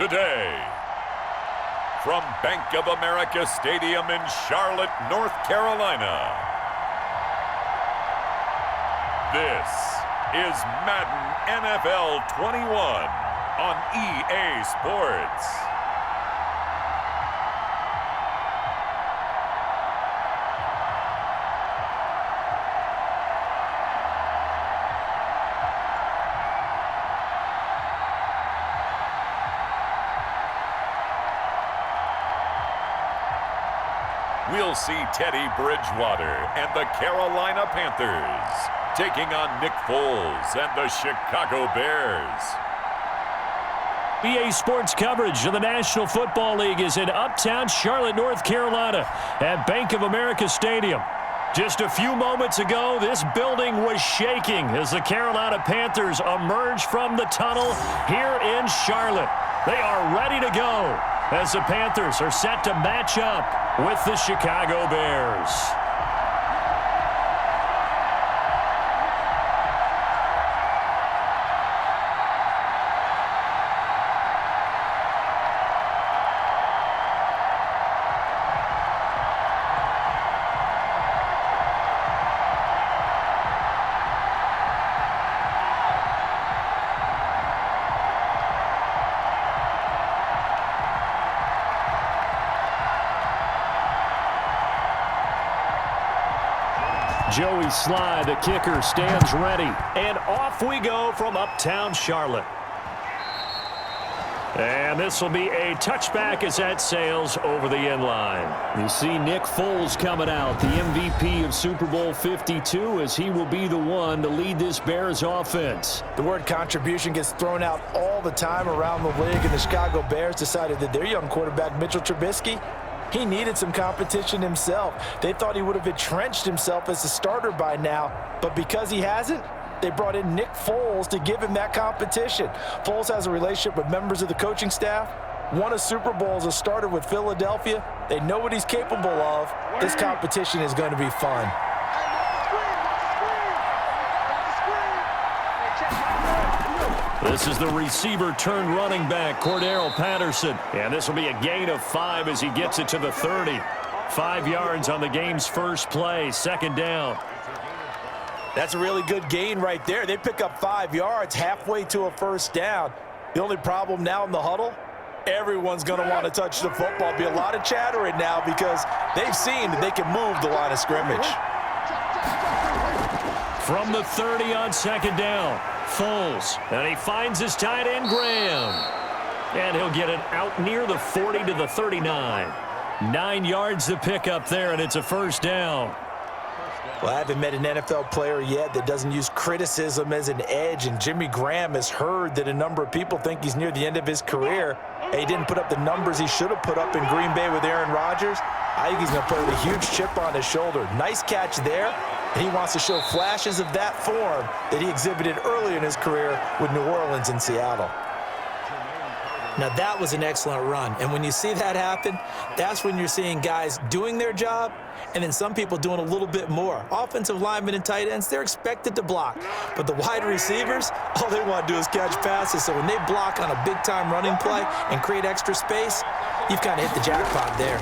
today. From Bank of America Stadium in Charlotte, North Carolina. This is Madden NFL 21 on EA Sports. We'll see Teddy Bridgewater and the Carolina Panthers taking on Nick Foles and the Chicago Bears. EA Sports coverage of the National Football League is in uptown Charlotte, North Carolina at Bank of America Stadium. Just a few moments ago, this building was shaking as the Carolina Panthers emerged from the tunnel here in Charlotte. They are ready to go as the Panthers are set to match up with the Chicago Bears. Joey Sly, the kicker, stands ready. And off we go from uptown Charlotte. And this will be a touchback as that sails over the end line. You see Nick Foles coming out, the MVP of Super Bowl 52, as he will be the one to lead this Bears offense. The word contribution gets thrown out all the time around the league, and the Chicago Bears decided that their young quarterback, Mitchell Trubisky, he needed some competition himself. They thought he would have entrenched himself as a starter by now, but because he hasn't, they brought in Nick Foles to give him that competition. Foles has a relationship with members of the coaching staff, won a Super Bowl as a starter with Philadelphia. They know what he's capable of. This competition is going to be fun. This is the receiver turned running back, Cordero Patterson. And this will be a gain of 5 as he gets it to the 30. 5 yards on the game's first play, second down. That's a really good gain right there. They pick up 5 yards halfway to a first down. The only problem now in the huddle, everyone's going to want to touch the football. Be a lot of chattering now because they've seen that they can move the line of scrimmage. From the 30 on second down, Foles, and he finds his tight end, Graham. And he'll get it out near the 40 to the 39. 9 yards to pick up there, and it's a first down. Well, I haven't met an NFL player yet that doesn't use criticism as an edge, and Jimmy Graham has heard that a number of people think he's near the end of his career. He didn't put up the numbers he should have put up in Green Bay with Aaron Rodgers. I think he's going to play with a huge chip on his shoulder. Nice catch there, and he wants to show flashes of that form that he exhibited early in his career with New Orleans and Seattle. Now, that was an excellent run, and when you see that happen, that's when you're seeing guys doing their job and then some people doing a little bit more. Offensive linemen and tight ends, they're expected to block, but the wide receivers, all they want to do is catch passes, so when they block on a big-time running play and create extra space, you've kind of hit the jackpot there.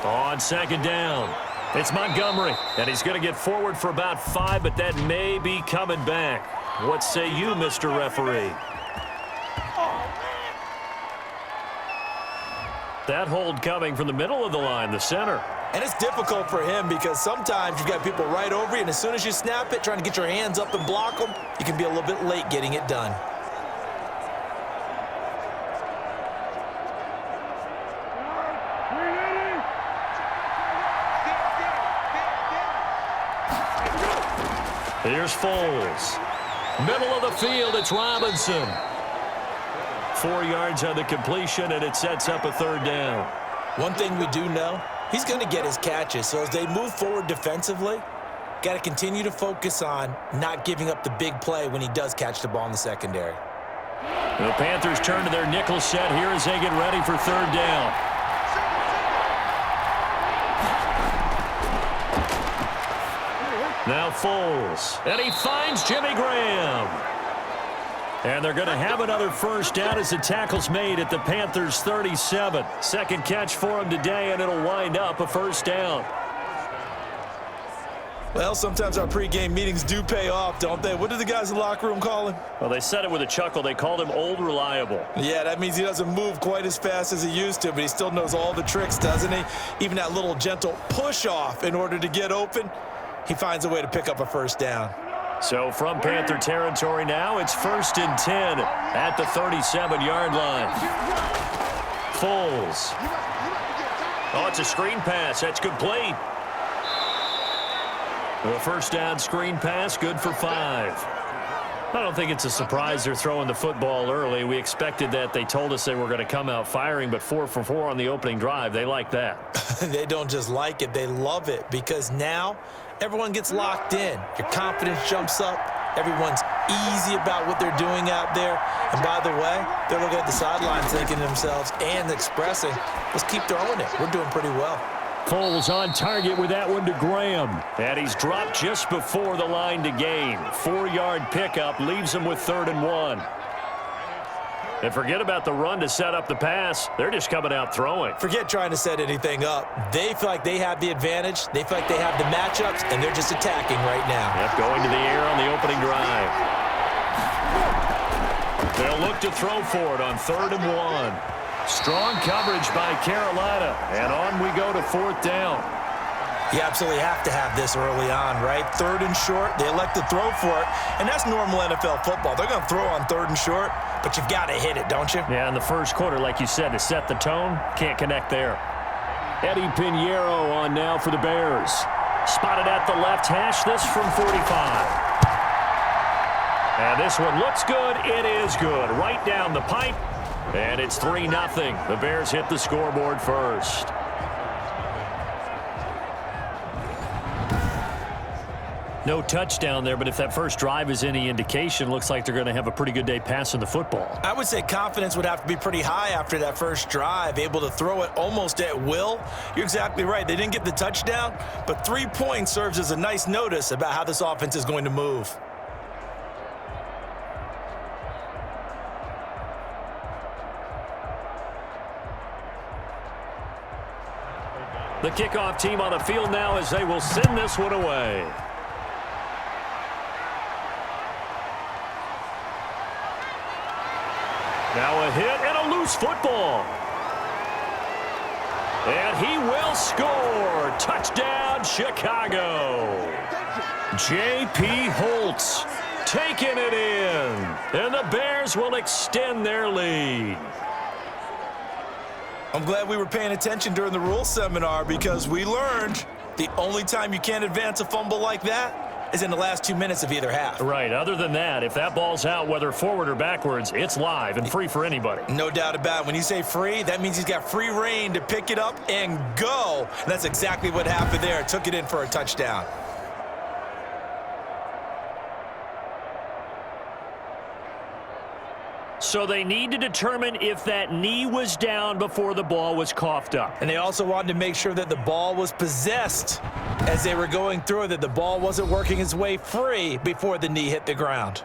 On second down, it's Montgomery, and he's going to get forward for about 5, but that may be coming back. What say you, Mr. Referee? That hold coming from the middle of the line, the center. And it's difficult for him because sometimes you've got people right over you, and as soon as you snap it, trying to get your hands up and block them, you can be a little bit late getting it done. Here's Foles. Middle of the field, it's Robinson. 4 yards on the completion, and it sets up a third down. One thing we do know, he's going to get his catches. So as they move forward defensively, got to continue to focus on not giving up the big play when he does catch the ball in the secondary. The Panthers turn to their nickel set here as they get ready for third down. Now Foles, and he finds Jimmy Graham. And they're going to have another first down as the tackle's made at the Panthers' 37. Second catch for him today, and it'll wind up a first down. Well, sometimes our pregame meetings do pay off, don't they? What did the guys in the locker room call him? Well, they said it with a chuckle. They called him Old Reliable. Yeah, that means he doesn't move quite as fast as he used to, but he still knows all the tricks, doesn't he? Even that little gentle push-off in order to get open, he finds a way to pick up a first down. So from Panther territory now, it's 1st and 10 at the 37-yard line. Foles. Oh, it's a screen pass. That's complete. A first down screen pass, good for 5. I don't think it's a surprise they're throwing the football early. We expected that. They told us they were going to come out firing, but 4 for 4 on the opening drive. They like that. They don't just like it, they love it, because now everyone gets locked in. Your confidence jumps up. Everyone's easy about what they're doing out there. And by the way, they're looking at the sidelines thinking to themselves and expressing, let's keep throwing it. We're doing pretty well. Foles on target with that one to Graham. And he's dropped just before the line to gain. 4-yard pickup leaves him with 3rd and 1. And forget about the run to set up the pass. They're just coming out throwing. Forget trying to set anything up. They feel like they have the advantage. They feel like they have the matchups, and they're just attacking right now. Yep, going to the air on the opening drive. They'll look to throw for it on 3rd and 1. Strong coverage by Carolina. And on we go to 4th down. You absolutely have to have this early on, right? 3rd and short, they elect to throw for it, and that's normal NFL football. They're going to throw on 3rd and short, but you've got to hit it, don't you? Yeah, in the first quarter, like you said, to set the tone, can't connect there. Eddie Pinheiro on now for the Bears. Spotted at the left hash, this from 45. And this one looks good. It is good. Right down the pipe, and it's 3-0. The Bears hit the scoreboard first. No touchdown there, but if that first drive is any indication, looks like they're going to have a pretty good day passing the football. I would say confidence would have to be pretty high after that first drive, able to throw it almost at will. You're exactly right. They didn't get the touchdown, but 3 points serves as a nice notice about how this offense is going to move. The kickoff team on the field now as they will send this one away. Now a hit and a loose football. And he will score. Touchdown, Chicago. J.P. Holtz taking it in. And the Bears will extend their lead. I'm glad we were paying attention during the rules seminar, because we learned the only time you can't advance a fumble like that is in the last 2 minutes of either half. Right. Other than that, if that ball's out, whether forward or backwards, it's live and free for anybody. No doubt about it. When you say free, that means he's got free reign to pick it up and go. And that's exactly what happened there. Took it in for a touchdown. So they need to determine if that knee was down before the ball was coughed up. And they also wanted to make sure that the ball was possessed as they were going through it, that the ball wasn't working its way free before the knee hit the ground.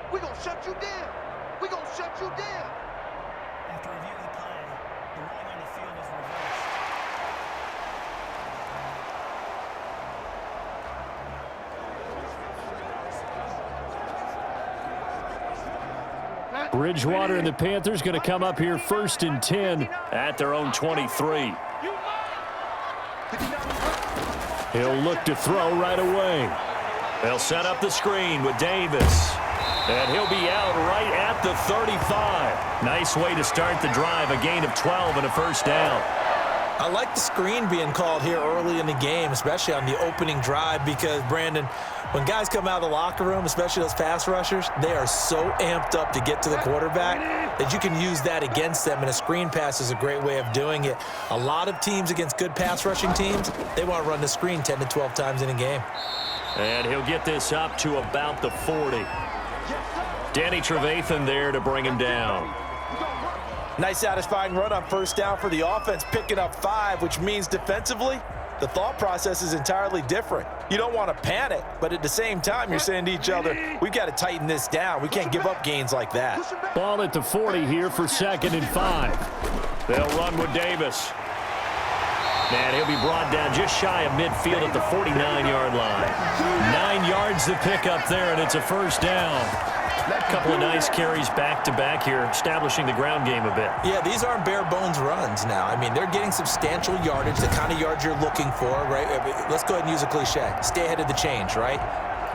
We're going to shut you down. We're going to shut you down. After reviewing the play, the ruling on the field is reversed. Bridgewater and the Panthers going to come up here 1st and 10 at their own 23. He'll look to throw right away. They'll set up the screen with Davis. And he'll be out right at the 35. Nice way to start the drive. A gain of 12 and a first down. I like the screen being called here early in the game, especially on the opening drive, because, Brandon, when guys come out of the locker room, especially those pass rushers, they are so amped up to get to the quarterback that you can use that against them, and a screen pass is a great way of doing it. A lot of teams against good pass rushing teams, they want to run the screen 10 to 12 times in a game. And he'll get this up to about the 40. Danny Trevathan there to bring him down. Nice satisfying run on first down for the offense, picking up 5, which means defensively, the thought process is entirely different. You don't want to panic, but at the same time, you're saying to each other, we've got to tighten this down. We can't give up gains like that. Ball at the 40 here for 2nd and 5. They'll run with Davis. And he'll be brought down just shy of midfield at the 49-yard line. 9 yards to pick up there, and it's a first down. A couple of nice carries back-to-back here, establishing the ground game a bit. Yeah, these aren't bare-bones runs now. I mean, they're getting substantial yardage, the kind of yards you're looking for, right? Let's go ahead and use a cliche. Stay ahead of the change, right?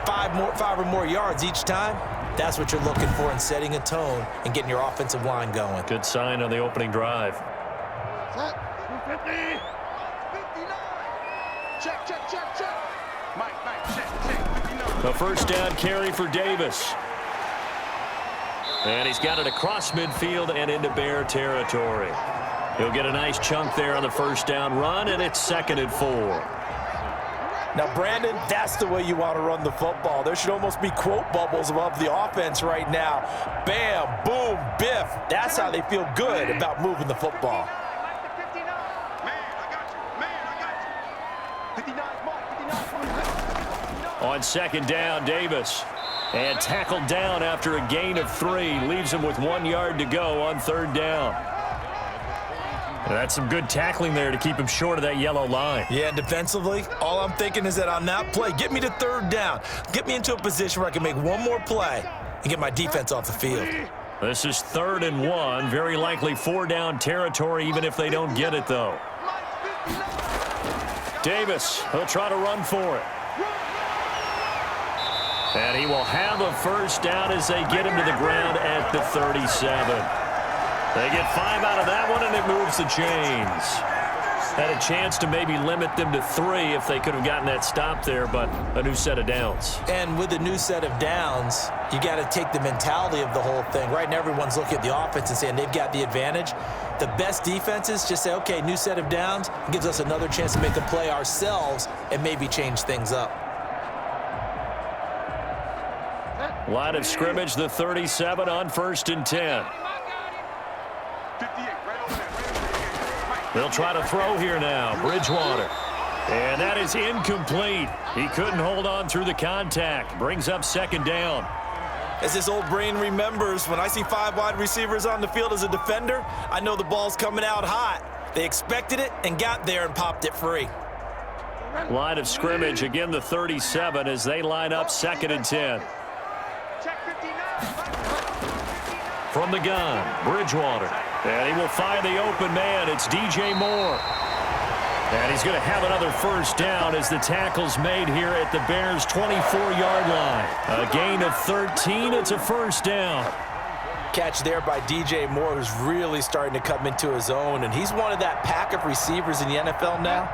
5 or more yards each time. That's what you're looking for in setting a tone and getting your offensive line going. Good sign on the opening drive. Set. 59. Check, check, check, check. Mike, check, 59. A first down carry for Davis. And he's got it across midfield and into Bear territory. He'll get a nice chunk there on the first down run, and it's 2nd and 4. Now, Brandon, that's the way you want to run the football. There should almost be quote bubbles above the offense right now. Bam, boom, biff. That's how they feel good about moving the football. On 2nd down, Davis. And tackled down after a gain of 3. Leaves him with 1 yard to go on 3rd down. And that's some good tackling there to keep him short of that yellow line. Yeah, defensively, all I'm thinking is that on that play, get me to 3rd down. Get me into a position where I can make one more play and get my defense off the field. This is 3rd and 1. Very likely 4-down territory, even if they don't get it, though. Davis, he'll try to run for it. And he will have a first down as they get him to the ground at the 37. They get 5 out of that one, and it moves the chains. Had a chance to maybe limit them to 3 if they could have gotten that stop there, but a new set of downs. And with a new set of downs, you got to take the mentality of the whole thing. Right now, everyone's looking at the offense and saying they've got the advantage. The best defenses just say, okay, new set of downs. It gives us another chance to make a play ourselves and maybe change things up. Line of scrimmage, the 37 on 1st and 10. They'll try to throw here now. Bridgewater. And that is incomplete. He couldn't hold on through the contact. Brings up 2nd down. As his old brain remembers, when I see 5 wide receivers on the field as a defender, I know the ball's coming out hot. They expected it and got there and popped it free. Line of scrimmage, again the 37 as they line up 2nd and 10. From the gun, Bridgewater. And he will find the open man. It's DJ Moore. And he's going to have another first down as the tackle's made here at the Bears' 24-yard line. A gain of 13. It's a first down. Catch there by DJ Moore, who's really starting to come into his own. And he's one of that pack of receivers in the NFL now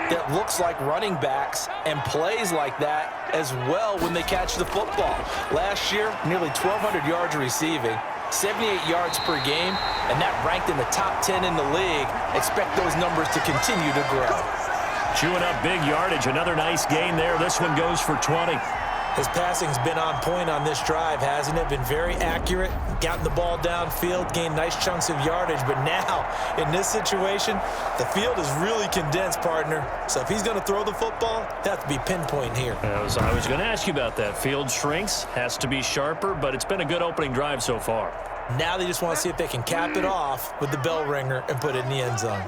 that looks like running backs and plays like that as well when they catch the football. Last year, nearly 1,200 yards receiving, 78 yards per game, and that ranked in the top 10 in the league. Expect those numbers to continue to grow. Chewing up big yardage. Another nice gain there. This one goes for 20. His passing's been on point on this drive, hasn't it? Been very accurate, gotten the ball downfield, gained nice chunks of yardage. But now, in this situation, the field is really condensed, partner. So if he's going to throw the ball, that has to be pinpoint here. I was going to ask you about that. Field shrinks, has to be sharper, but it's been a good opening drive so far. Now they just want to see if they can cap it off with the bell ringer and put it in the end zone.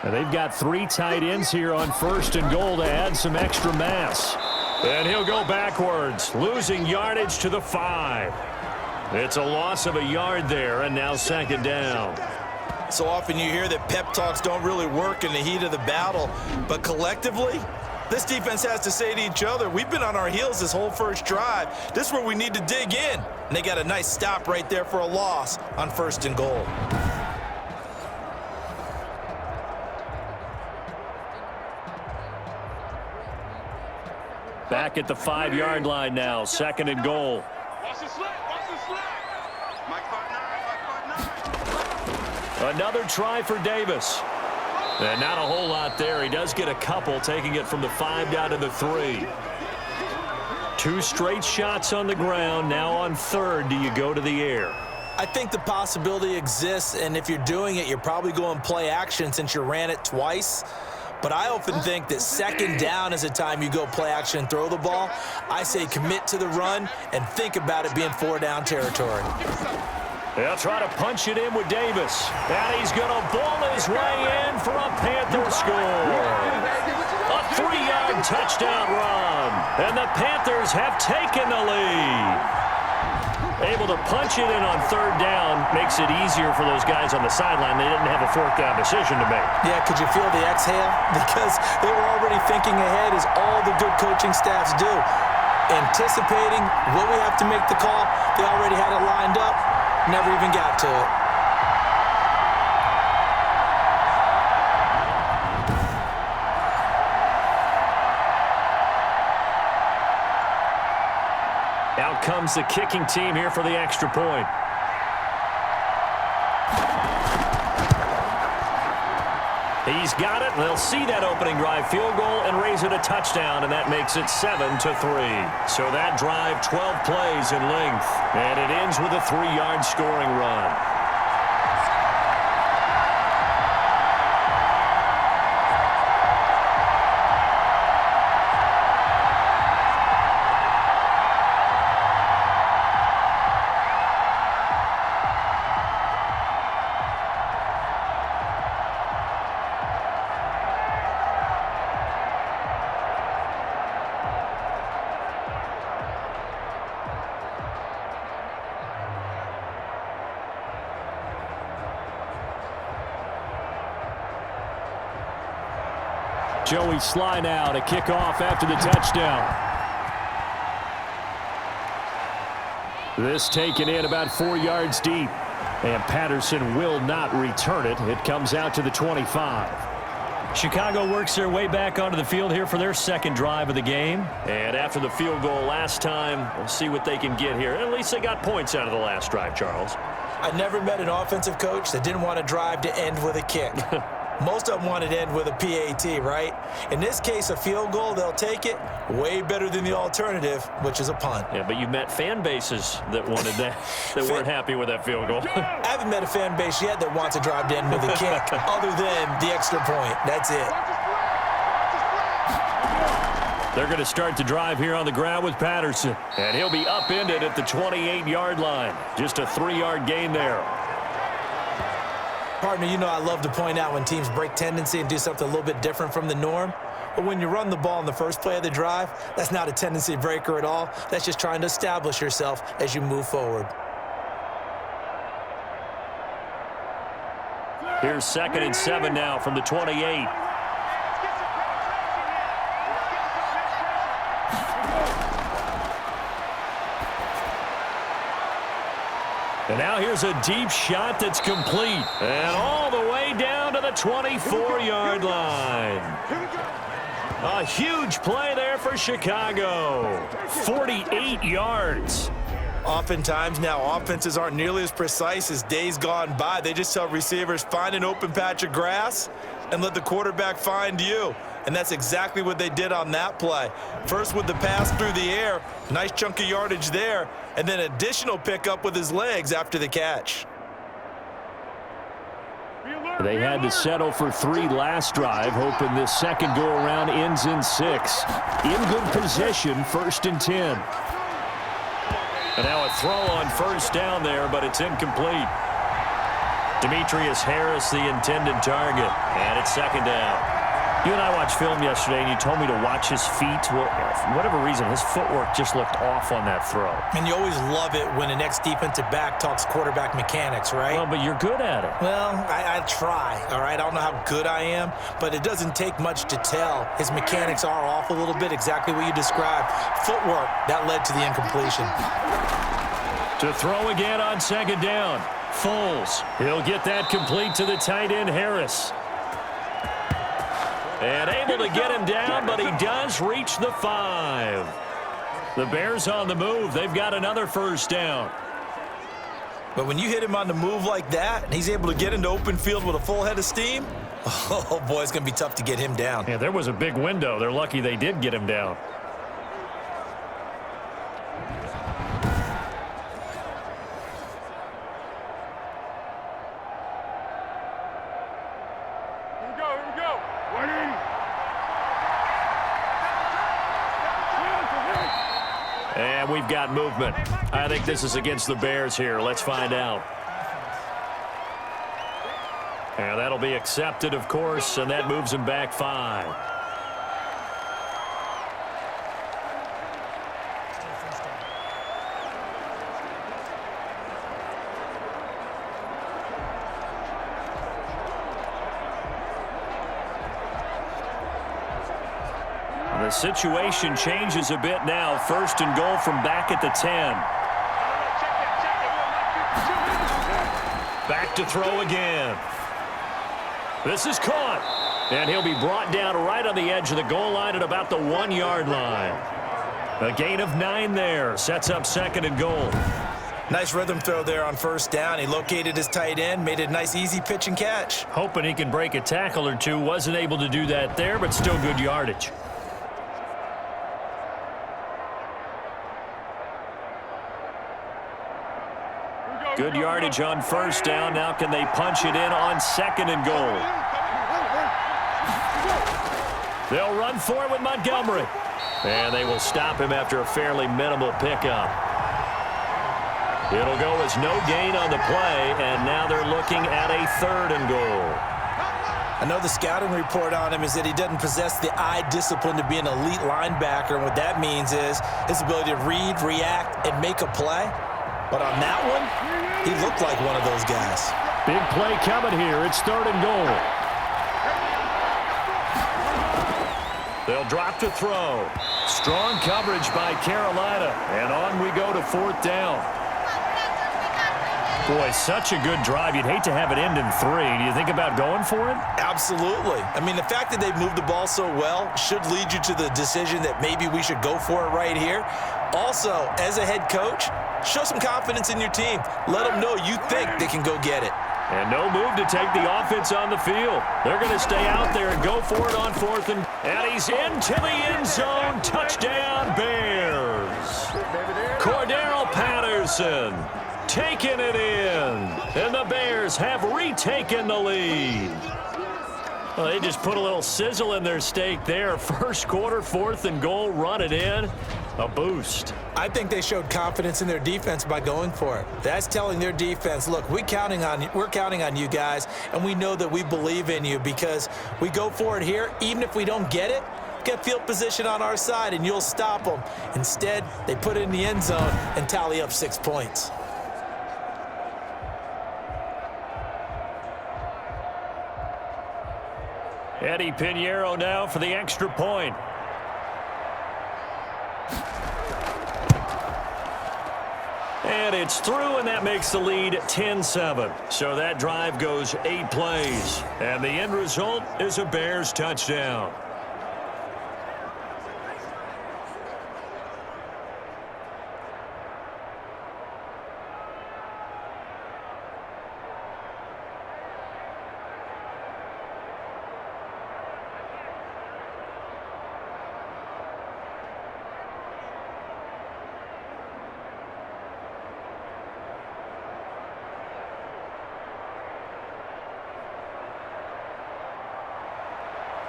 Now they've got 3 tight ends here on 1st and goal to add some extra mass. And he'll go backwards, losing yardage to the 5. It's a loss of a yard there, and now 2nd down. So often you hear that pep talks don't really work in the heat of the battle, but collectively, this defense has to say to each other, we've been on our heels this whole first drive. This is where we need to dig in. And they got a nice stop right there for a loss on 1st and goal. Back at the 5-yard line now, 2nd and goal. Watch the slip, watch the slip. Mike 5-9. Another try for Davis. And not a whole lot there. He does get a couple, taking it from the 5 down to the 3. 2 straight shots on the ground. Now on 3rd, do you go to the air? I think the possibility exists, and if you're doing it, you're probably going play action since you ran it twice. But I often think that 2nd down is a time you go play action and throw the ball. I say commit to the run and think about it being 4-down territory. They'll try to punch it in with Davis. And he's going to ball his way in for a Panther score. A 3-yard touchdown run. And the Panthers have taken the lead. Able to punch it in on 3rd down makes it easier for those guys on the sideline. They didn't have a 4th down decision to make. Yeah, could you feel the exhale? Because they were already thinking ahead, as all the good coaching staffs do. Anticipating what we have to make the call. They already had it lined up. Never even got to it. Out comes the kicking team here for the extra point. He's got it. They'll see that opening drive field goal and raise it a touchdown, and that makes it 7-3. So that drive, 12 plays in length, and it ends with a 3-yard scoring run. Joey Sly now to kick off after the touchdown. This taken in about 4 yards deep. And Patterson will not return it. It comes out to the 25. Chicago works their way back onto the field here for their 2nd drive of the game. And after the field goal last time, we'll see what they can get here. At least they got points out of the last drive, Charles. I never met an offensive coach that didn't want to drive to end with a kick. Most of them wanted to end with a PAT, right? In this case, a field goal, they'll take it. Way better than the alternative, which is a punt. Yeah, but you've met fan bases that wanted that, that weren't happy with that field goal. I haven't met a fan base yet that wants to drive to end with a kick, other than the extra point. That's it. They're going to start the drive here on the ground with Patterson. And he'll be upended at the 28-yard line. Just a 3-yard gain there. Partner, you know I love to point out when teams break tendency and do something a little bit different from the norm. But when you run the ball in the first play of the drive, that's not a tendency breaker at all. That's just trying to establish yourself as you move forward. Here's 2nd and 7 now from the 28. And now here's a deep shot that's complete. And all the way down to the 24-yard line. A huge play there for Chicago. 48 yards. Oftentimes now, offenses aren't nearly as precise as days gone by. They just tell receivers, find an open patch of grass and let the quarterback find you. And that's exactly what they did on that play. First with the pass through the air, nice chunk of yardage there, and then additional pickup with his legs after the catch. They had to settle for 3 last drive, hoping this second go-around ends in 6. In good position, 1st and 10. And now a throw on 1st down there, but it's incomplete. Demetrius Harris, the intended target, and it's 2nd down. You and I watched film yesterday, and you told me to watch his feet. Well, for whatever reason, his footwork just looked off on that throw. And you always love it when the next defensive back talks quarterback mechanics, right? Well, but you're good at it. Well, I try, all right? I don't know how good I am, but it doesn't take much to tell. His mechanics are off a little bit, exactly what you described. Footwork, that led to the incompletion. To throw again on 2nd down. Foles. He'll get that complete to the tight end, Harris. And able to get him down, but he does reach the 5. The Bears on the move. They've got another 1st down. But when you hit him on the move like that, and he's able to get into open field with a full head of steam, oh, boy, it's going to be tough to get him down. Yeah, there was a big window. They're lucky they did get him down. And we've got movement. I think this is against the Bears here. Let's find out. And that'll be accepted, of course, and that moves him back 5. The situation changes a bit now. 1st and goal from back at the 10. Back to throw again. This is caught. And he'll be brought down right on the edge of the goal line at about the 1-yard line. A gain of 9 there. Sets up 2nd and goal. Nice rhythm throw there on 1st down. He located his tight end, made it a nice easy pitch and catch. Hoping he can break a tackle or two. Wasn't able to do that there, but still good yardage. Good yardage on 1st down. Now can they punch it in on 2nd and goal? They'll run for it with Montgomery. And they will stop him after a fairly minimal pickup. It'll go as no gain on the play, and now they're looking at a 3rd and goal. I know the scouting report on him is that he doesn't possess the eye discipline to be an elite linebacker, and what that means is his ability to read, react, and make a play. But on that one, he looked like one of those guys. Big play coming here. It's 3rd and goal. They'll drop to throw. Strong coverage by Carolina. And on we go to 4th down. Boy, such a good drive. You'd hate to have it end in 3. Do you think about going for it? Absolutely. I mean, the fact that they've moved the ball so well should lead you to the decision that maybe we should go for it right here. Also, as a head coach, show some confidence in your team. Let them know you think they can go get it. And no move to take the offense on the field. They're going to stay out there and go for it on 4th. And he's into the end zone. Touchdown, Bears. Cordero Patterson taking it in. And the Bears have retaken the lead. Well, they just put a little sizzle in their steak there. 1st quarter, 4th and goal, run it in. A boost. I think they showed confidence in their defense by going for it. That's telling their defense, look, we're counting on you guys, and we know that we believe in you because we go for it here. Even if we don't get it, get field position on our side, and you'll stop them. Instead, they put it in the end zone and tally up 6 points. Eddie Pinheiro now for the extra point. And it's through, and that makes the lead 10-7. So that drive goes 8 plays. And the end result is a Bears touchdown.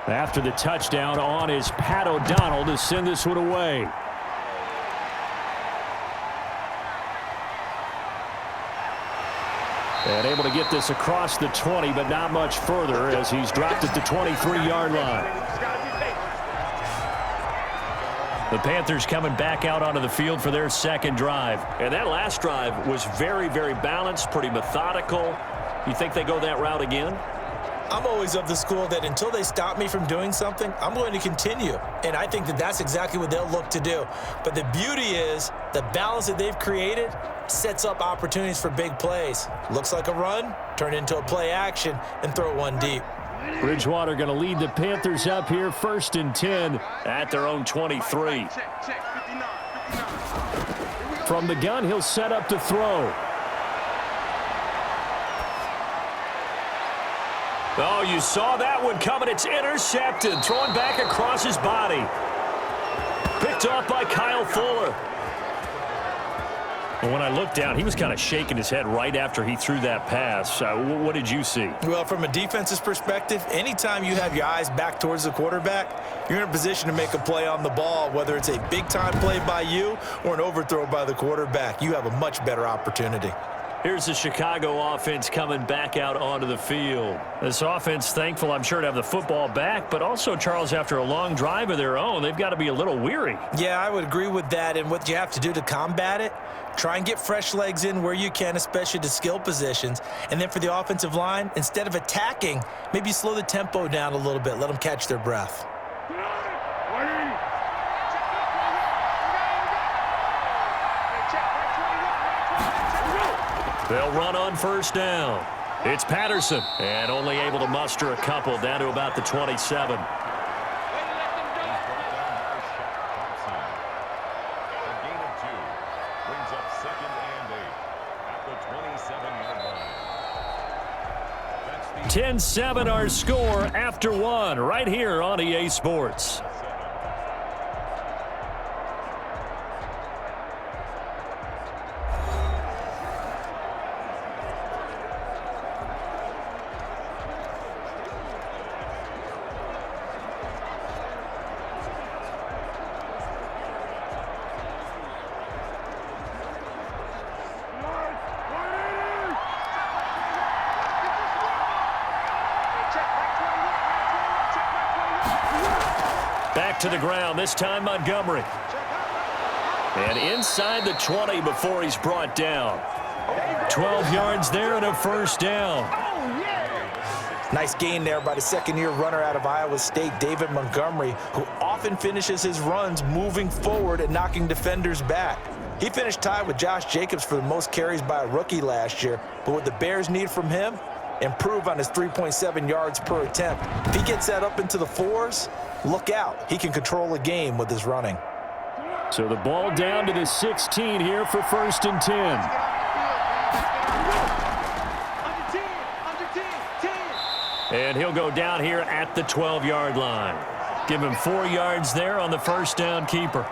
After the touchdown, on is Pat O'Donnell to send this one away. And able to get this across the 20, but not much further as he's dropped at the 23-yard line. The Panthers coming back out onto the field for their 2nd drive. And that last drive was very, very balanced, pretty methodical. You think they go that route again? I'm always of the school that until they stop me from doing something, I'm going to continue. And I think that that's exactly what they'll look to do. But the beauty is the balance that they've created sets up opportunities for big plays. Looks like a run, turn into a play action, and throw one deep. Bridgewater going to lead the Panthers up here 1st and 10 at their own 23. From the gun, he'll set up to throw. Oh, you saw that one coming. It's intercepted. Thrown back across his body. Picked off by Kyle Fuller. When I looked down, he was kind of shaking his head right after he threw that pass. What did you see? Well, from a defense's perspective, anytime you have your eyes back towards the quarterback, you're in a position to make a play on the ball, whether it's a big-time play by you or an overthrow by the quarterback. You have a much better opportunity. Here's the Chicago offense coming back out onto the field. This offense, thankful, I'm sure, to have the football back, but also, Charles, after a long drive of their own, they've got to be a little weary. Yeah, I would agree with that, and what you have to do to combat it, try and get fresh legs in where you can, especially to skill positions. And then for the offensive line, instead of attacking, maybe slow the tempo down a little bit, let them catch their breath. They'll run on first down. It's Patterson, and only able to muster a couple down to about the 27. A gain of 2 brings up 2nd and 8 at the 27-yard line. 10-7 our score after 1 right here on EA Sports. Back to the ground, this time Montgomery. And inside the 20 before he's brought down. 12 yards there and a first down. Nice gain there by the second-year runner out of Iowa State, David Montgomery, who often finishes his runs moving forward and knocking defenders back. He finished tied with Josh Jacobs for the most carries by a rookie last year, but what the Bears need from him, improve on his 3.7 yards per attempt. If he gets that up into the 4s, look out. He can control a game with his running. So the ball down to the 16 here for 1st and 10. And he'll go down here at the 12-yard line. Give him 4 yards there on the first down keeper.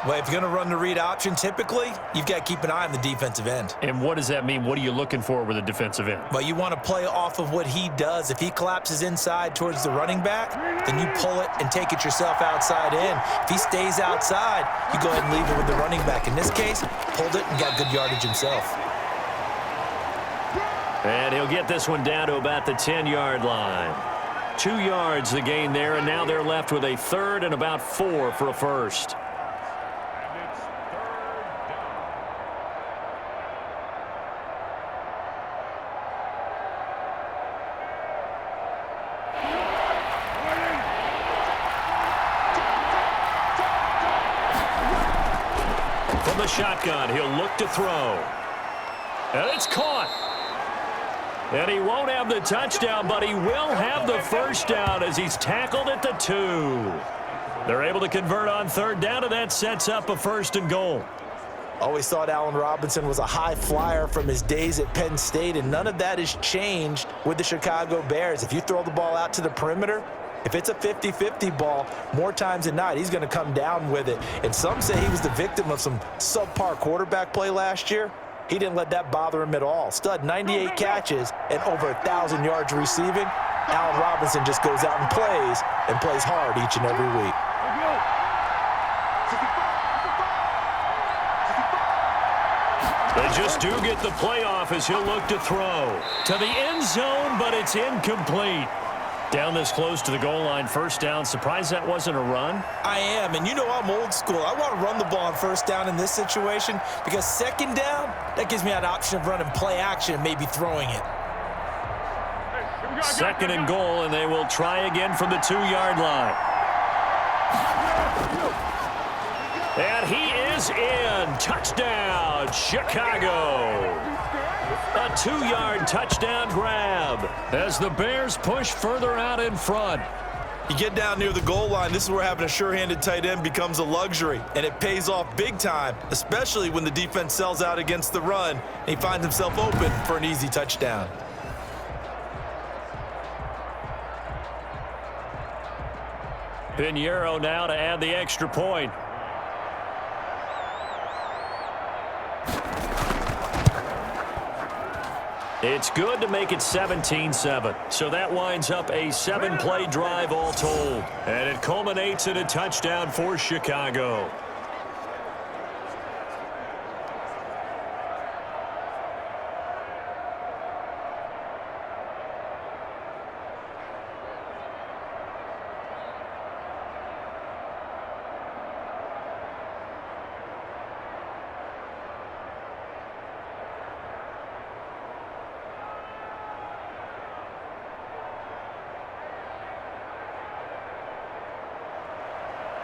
Well, if you're going to run the read option, typically, you've got to keep an eye on the defensive end. And what does that mean? What are you looking for with a defensive end? Well, you want to play off of what he does. If he collapses inside towards the running back, then you pull it and take it yourself outside in. If he stays outside, you go ahead and leave it with the running back. In this case, pulled it and got good yardage himself. And he'll get this one down to about the 10-yard line. 2 yards the gain there, and now they're left with a 3rd and about 4 for a first. From the shotgun, he'll look to throw. And it's caught. And he won't have the touchdown, but he will have the first down as he's tackled at the 2. They're able to convert on 3rd down, and that sets up a 1st and goal. Always thought Allen Robinson was a high flyer from his days at Penn State, and none of that has changed with the Chicago Bears. If you throw the ball out to the perimeter, if it's a 50-50 ball, more times than not, he's going to come down with it. And some say he was the victim of some subpar quarterback play last year. He didn't let that bother him at all. Stud, 98 catches and over 1,000 yards receiving. Allen Robinson just goes out and plays hard each and every week. They just do get the playoff as he'll look to throw to the end zone, but it's incomplete. Down this close to the goal line, first down. Surprised that wasn't a run? I am, and you know I'm old school. I want to run the ball on first down in this situation because second down, that gives me an option of running play action and maybe throwing it. 2nd and goal, and they will try again from the 2-yard line. And he is in. Touchdown, Chicago. A 2-yard touchdown grab as the Bears push further out in front. You get down near the goal line, this is where having a sure-handed tight end becomes a luxury, and it pays off big time, especially when the defense sells out against the run, and he finds himself open for an easy touchdown. Pinheiro now to add the extra point. It's good to make it 17-7. So that winds up a 7-play drive all told. And it culminates in a touchdown for Chicago.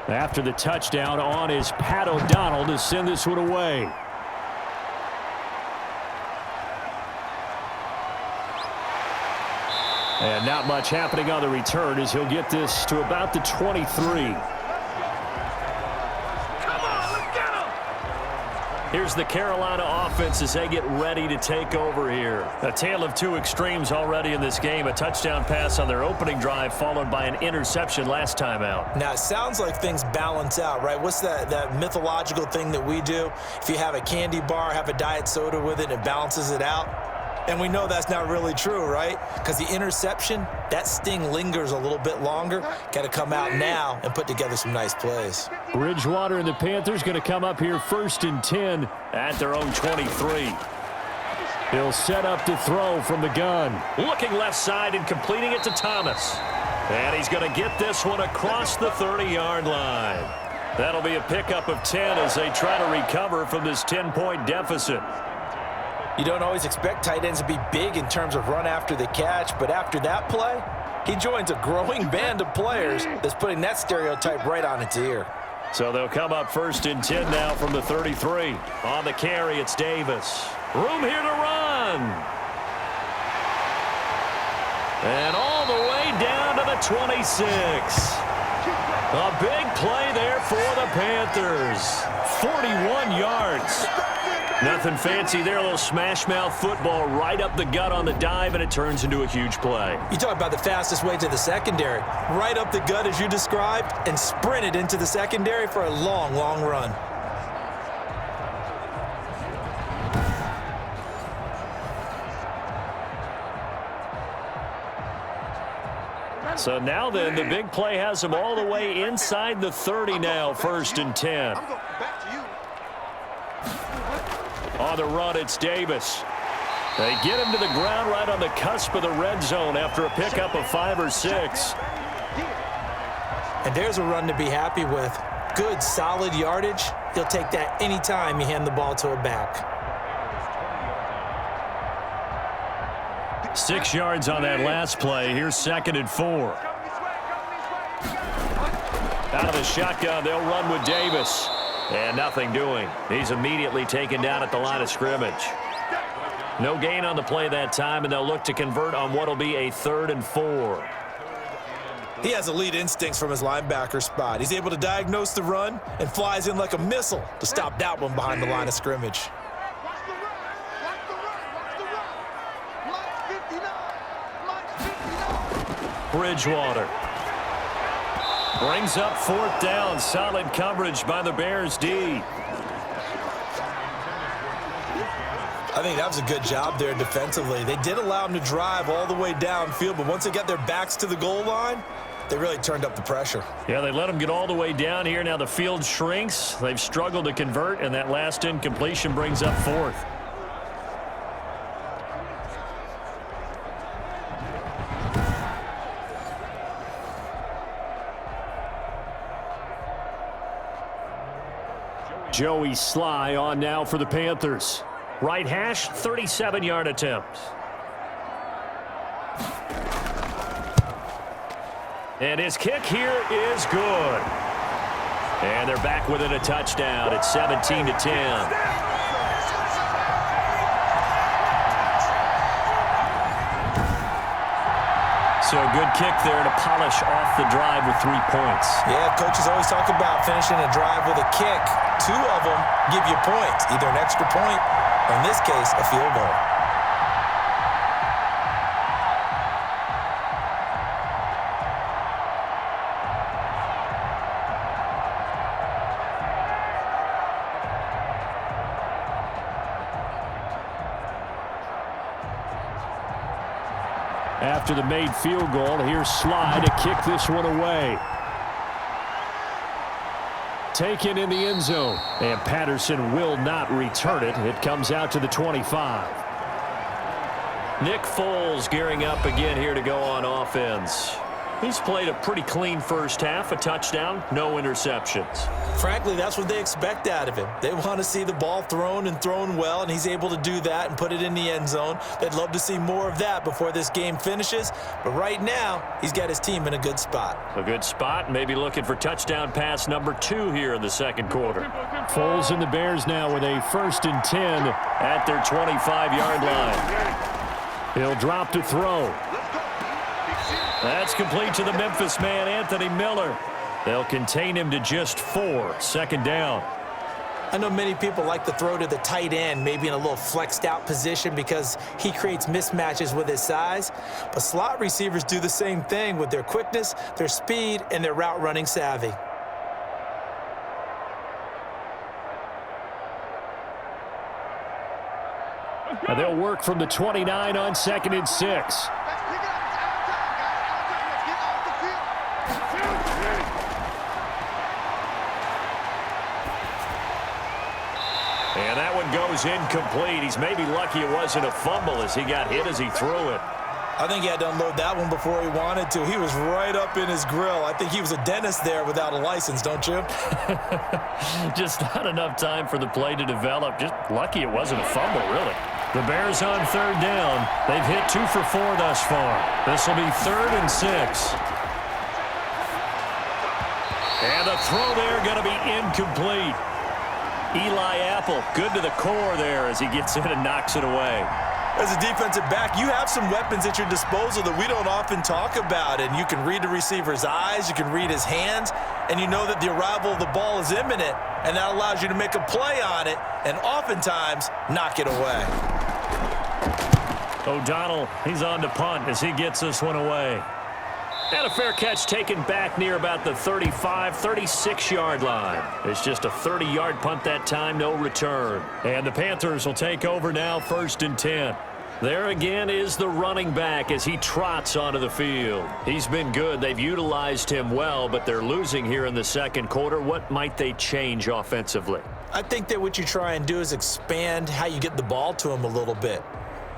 After the touchdown, on is Pat O'Donnell to send this one away. And not much happening on the return as he'll get this to about the 23. Here's the Carolina offense as they get ready to take over here. A tale of two extremes already in this game. A touchdown pass on their opening drive followed by an interception last time out. Now, it sounds like things balance out, right? What's that mythological thing that we do? If you have a candy bar, have a diet soda with it, it balances it out. And we know that's not really true, right? Because the interception, that sting lingers a little bit longer. Got to come out now and put together some nice plays. Bridgewater and the Panthers going to come up here 1st and 10 at their own 23. He'll set up to throw from the gun. Looking left side and completing it to Thomas. And he's going to get this one across the 30-yard line. That'll be a pickup of 10 as they try to recover from this 10-point deficit. You don't always expect tight ends to be big in terms of run after the catch, but after that play, he joins a growing band of players that's putting that stereotype right on its ear. So they'll come up 1st and 10 now from the 33. On the carry, it's Davis. Room here to run. And all the way down to the 26. A big play there for the Panthers. 41 yards. Nothing fancy there, a little smash-mouth football right up the gut on the dive, and it turns into a huge play. You talk about the fastest way to the secondary. Right up the gut, as you described, and sprinted into the secondary for a long, long run. So now then, the big play has them all the way inside the 30 now, 1st and 10. On the run, it's Davis. They get him to the ground right on the cusp of the red zone after a pickup of 5 or 6. And there's a run to be happy with. Good, solid yardage. He'll take that anytime you hand the ball to a back. 6 yards on that last play. Here's 2nd and 4. Out of the shotgun, they'll run with Davis. And nothing doing. He's immediately taken down at the line of scrimmage. No gain on the play that time, and they'll look to convert on what will be a 3rd and 4. He has elite instincts from his linebacker spot. He's able to diagnose the run and flies in like a missile to stop that one behind the line of scrimmage. Bridgewater brings up 4th down. Solid coverage by the Bears D. I think that was a good job there defensively. They did allow him to drive all the way downfield, but once they got their backs to the goal line, they really turned up the pressure. Yeah, they let him get all the way down here. Now the field shrinks. They've struggled to convert, and that last incompletion brings up 4th. Joey Sly on now for the Panthers. Right hash, 37-yard attempt. And his kick here is good. And they're back within a touchdown. It's 17-10. So a good kick there to polish off the drive with 3 points. Yeah, coaches always talk about finishing a drive with a kick. 2 of them give you points, either an extra point or, in this case, a field goal. after the made field goal. Here's Sly to kick this one away. Taken in the end zone, and Patterson will not return it. It comes out to the 25. Nick Foles gearing up again here to go on offense. He's played a pretty clean first half, a touchdown, no interceptions. Frankly, that's what they expect out of him. They want to see the ball thrown and thrown well, and he's able to do that and put it in the end zone. They'd love to see more of that before this game finishes, but right now, he's got his team in a good spot. A good spot, maybe looking for touchdown pass number 2 here in the second quarter. Foles and the Bears now with a 1st and 10 at their 25-yard line. He'll drop to throw. That's complete to the Memphis man, Anthony Miller. They'll contain him to just 4. Second down. I know many people like to throw to the tight end, maybe in a little flexed out position because he creates mismatches with his size. But slot receivers do the same thing with their quickness, their speed, and their route running savvy. And they'll work from the 29 on 2nd and 6. And that one goes incomplete. He's maybe lucky it wasn't a fumble as he got hit as he threw it. I think he had to unload that one before he wanted to. He was right up in his grill. I think he was a dentist there without a license, don't you? Just not enough time for the play to develop. Just lucky it wasn't a fumble, really. The Bears on 3rd down. They've hit 2 for 4 thus far. This will be 3rd and 6. And the throw there going to be incomplete. Eli Apple, good to the core there as he gets in and knocks it away. As a defensive back, you have some weapons at your disposal that we don't often talk about, and you can read the receiver's eyes, you can read his hands, and you know that the arrival of the ball is imminent, and that allows you to make a play on it and oftentimes knock it away. O'Donnell, he's on to punt as he gets this one away. And a fair catch taken back near about the 35, 36-yard line. It's just a 30-yard punt that time, no return. And the Panthers will take over now, 1st and 10. There again is the running back as he trots onto the field. He's been good. They've utilized him well, but they're losing here in the second quarter. What might they change offensively? I think that what you try and do is expand how you get the ball to him a little bit.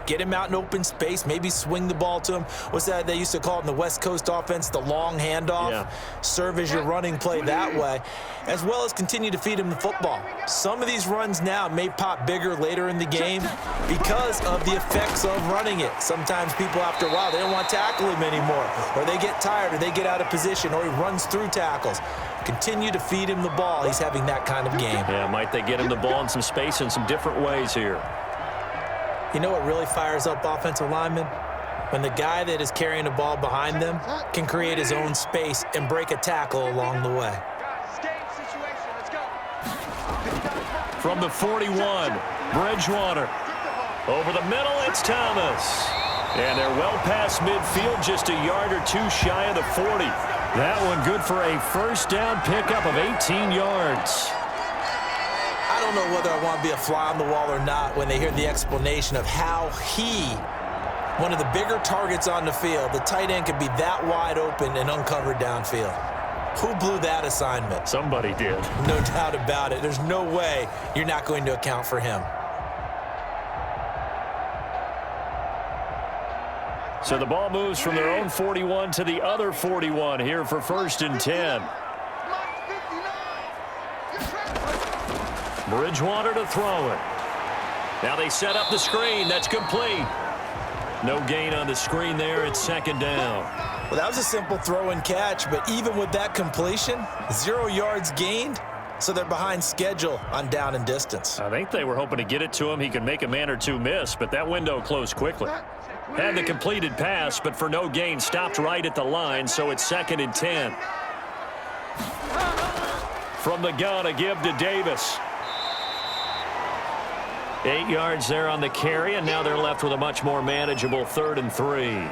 Get him out in open space, maybe swing the ball to him. What's that they used to call it in the West Coast offense, the long handoff? Yeah. Serve as your running play that way, as well as continue to feed him the football. Some of these runs now may pop bigger later in the game because of the effects of running it. Sometimes people, after a while, they don't want to tackle him anymore, or they get tired, or they get out of position, or he runs through tackles. Continue to feed him the ball. He's having that kind of game. Yeah, might they get him the ball in some space in some different ways here? You know what really fires up offensive linemen? When the guy that is carrying the ball behind them can create his own space and break a tackle along the way. From the 41, Bridgewater. Over the middle, it's Thomas. And they're well past midfield, just a yard or 2 shy of the 40. That one good for a 1st down pickup of 18 yards. I don't know whether I want to be a fly on the wall or not when they hear the explanation of how one of the bigger targets on the field, the tight end could be that wide open and uncovered downfield. Who blew that assignment? Somebody did. No doubt about it. There's no way you're not going to account for him. So the ball moves from their own 41 to the other 41 here for 1st and 10. Bridgewater to throw it. Now they set up the screen. That's complete. No gain on the screen there. It's 2nd down. Well, that was a simple throw and catch, but even with that completion, 0 yards gained, so they're behind schedule on down and distance. I think they were hoping to get it to him. He could make a man or 2 miss, but that window closed quickly. Had the completed pass, but for no gain, stopped right at the line, so it's 2nd and 10. From the gun, a give to Davis. 8 yards there on the carry, and now they're left with a much more manageable 3rd and 3.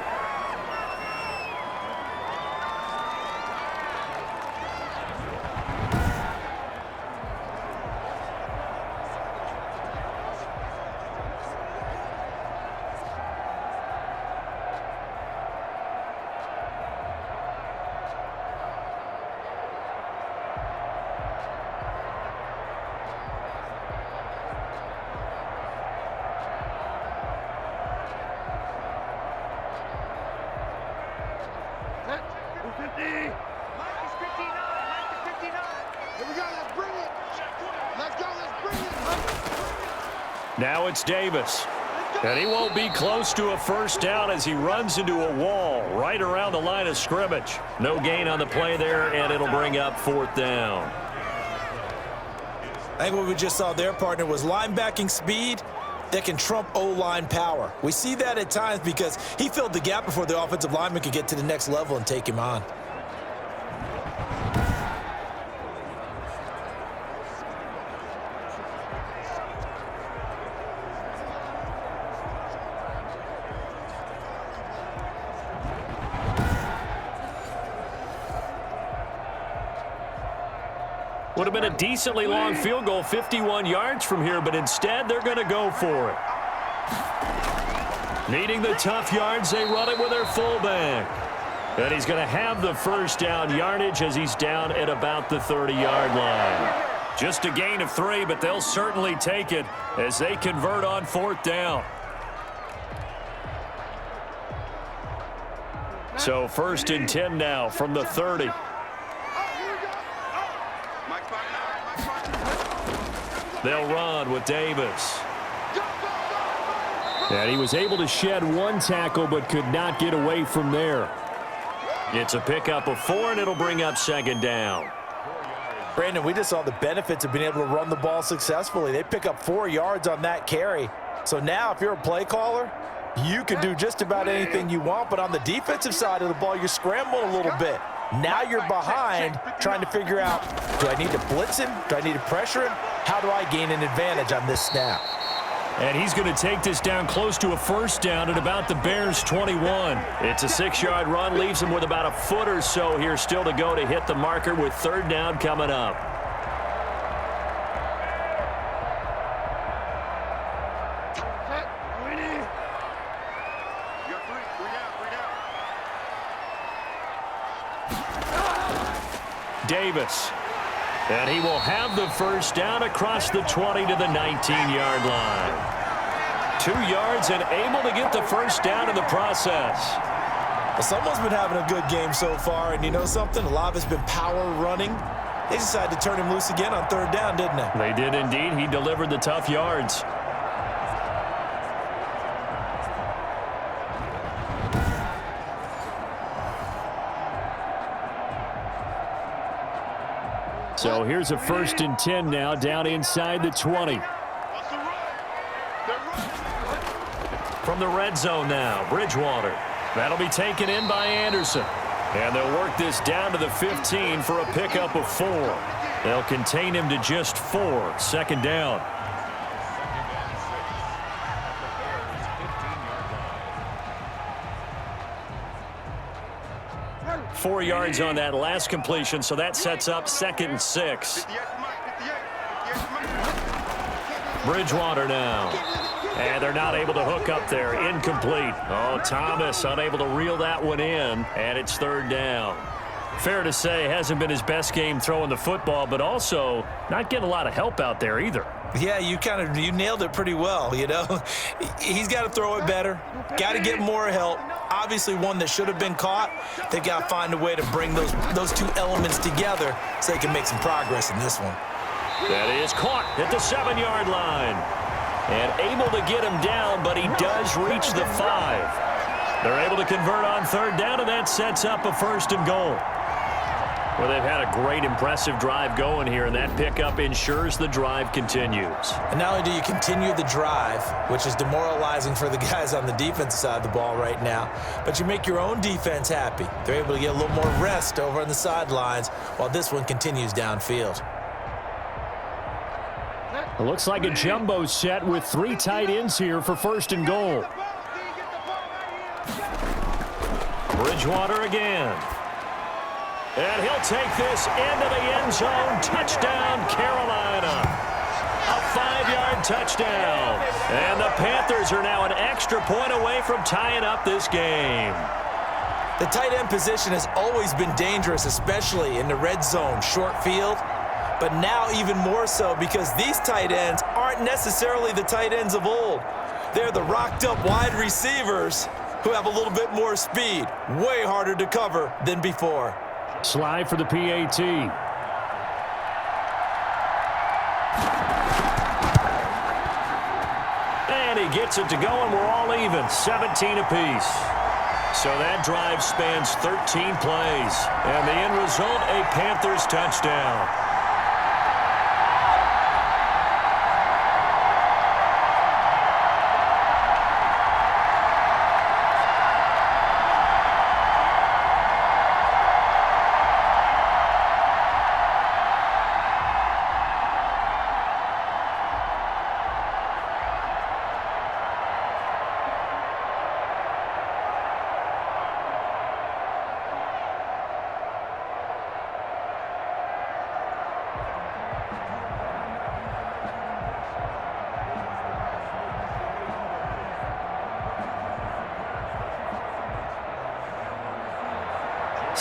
Mike is 59. Mike is 59. Here we go. Let's bring it. Let's go. Let's bring it. Now it's Davis. And he won't be close to a first down as he runs into a wall right around the line of scrimmage. No gain on the play there, and it'll bring up 4th down. I think what we just saw there, partner, was linebacking speed that can trump O-line power. We see that at times because he filled the gap before the offensive lineman could get to the next level and take him on. Would have been a decently long field goal, 51 yards from here, but instead they're going to go for it. Needing the tough yards, they run it with their fullback. And he's going to have the first down yardage as he's down at about the 30-yard line. Just a gain of 3, but they'll certainly take it as they convert on 4th down. So 1st and 10 now from the 30. They'll run with Davis. And he was able to shed 1 tackle but could not get away from there. It's a pickup of 4, and it'll bring up 2nd down. Brandon, we just saw the benefits of being able to run the ball successfully. They pick up 4 yards on that carry. So now if you're a play caller, you can do just about anything you want, but on the defensive side of the ball, you're scrambling a little bit. Now you're behind trying to figure out, do I need to blitz him? Do I need to pressure him? How do I gain an advantage on this snap? And he's going to take this down close to a first down at about the Bears' 21. It's a 6-yard run, leaves him with about a foot or so here still to go to hit the marker with 3rd down coming up. Davis. And he will have the first down across the 20 to the 19-yard line. 2 yards and able to get the first down in the process. Well, someone's been having a good game so far, and you know something? A lot of it's been power running. They decided to turn him loose again on 3rd down, didn't they? They did indeed. He delivered the tough yards. So here's a 1st and 10 now down inside the 20. From the red zone now, Bridgewater. That'll be taken in by Anderson. And they'll work this down to the 15 for a pickup of 4. They'll contain him to just 4. 2nd down. Four yards on that last completion, so that sets up 2nd and 6. Bridgewater now. And they're not able to hook up there. Incomplete. Oh, Thomas unable to reel that one in, and it's 3rd down. Fair to say, hasn't been his best game throwing the football, but also not getting a lot of help out there either. Yeah, you nailed it pretty well, you know. He's got to throw it better. Got to get more help. Obviously one that should have been caught. They got to find a way to bring those 2 elements together so they can make some progress in this one. That is caught at the 7-yard line. And able to get him down, but he does reach the 5. They're able to convert on 3rd down, and that sets up a 1st and goal. Well, they've had a great, impressive drive going here, and that pickup ensures the drive continues. And not only do you continue the drive, which is demoralizing for the guys on the defensive side of the ball right now, but you make your own defense happy. They're able to get a little more rest over on the sidelines while this one continues downfield. It looks like a jumbo set with 3 tight ends here for 1st and goal. Bridgewater again. And he'll take this into the end zone. Touchdown, Carolina. A 5-yard touchdown. And the Panthers are now an extra point away from tying up this game. The tight end position has always been dangerous, especially in the red zone, short field. But now even more so because these tight ends aren't necessarily the tight ends of old. They're the rocked-up wide receivers who have a little bit more speed. Way harder to cover than before. Slide for the PAT. And he gets it to go, and we're all even, 17 apiece. So that drive spans 13 plays. And the end result, a Panthers touchdown.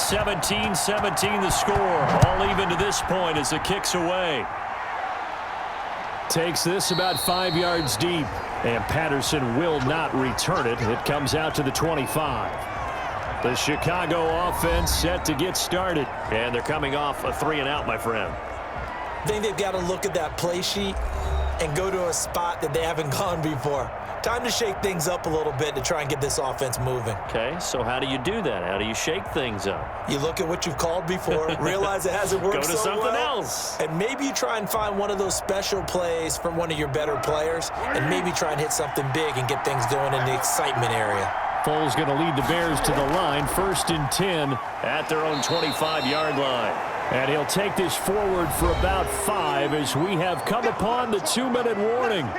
(17-17) the score. All even to this point as the kick's away. Takes this about 5 yards deep. And Patterson will not return it. It comes out to the 25. The Chicago offense set to get started. And they're coming off a 3-and-out, my friend. I think they've got to look at that play sheet and go to a spot that they haven't gone before. Time to shake things up a little bit to try and get this offense moving. Okay, so how do you do that? How do you shake things up? You look at what you've called before, realize it hasn't worked so well. Go to something else. And maybe you try and find one of those special plays from one of your better players, and maybe try and hit something big and get things going in the excitement area. Foles going to lead the Bears to the line, 1st and 10 at their own 25-yard line. And he'll take this forward for about 5 as we have come upon the 2-minute warning.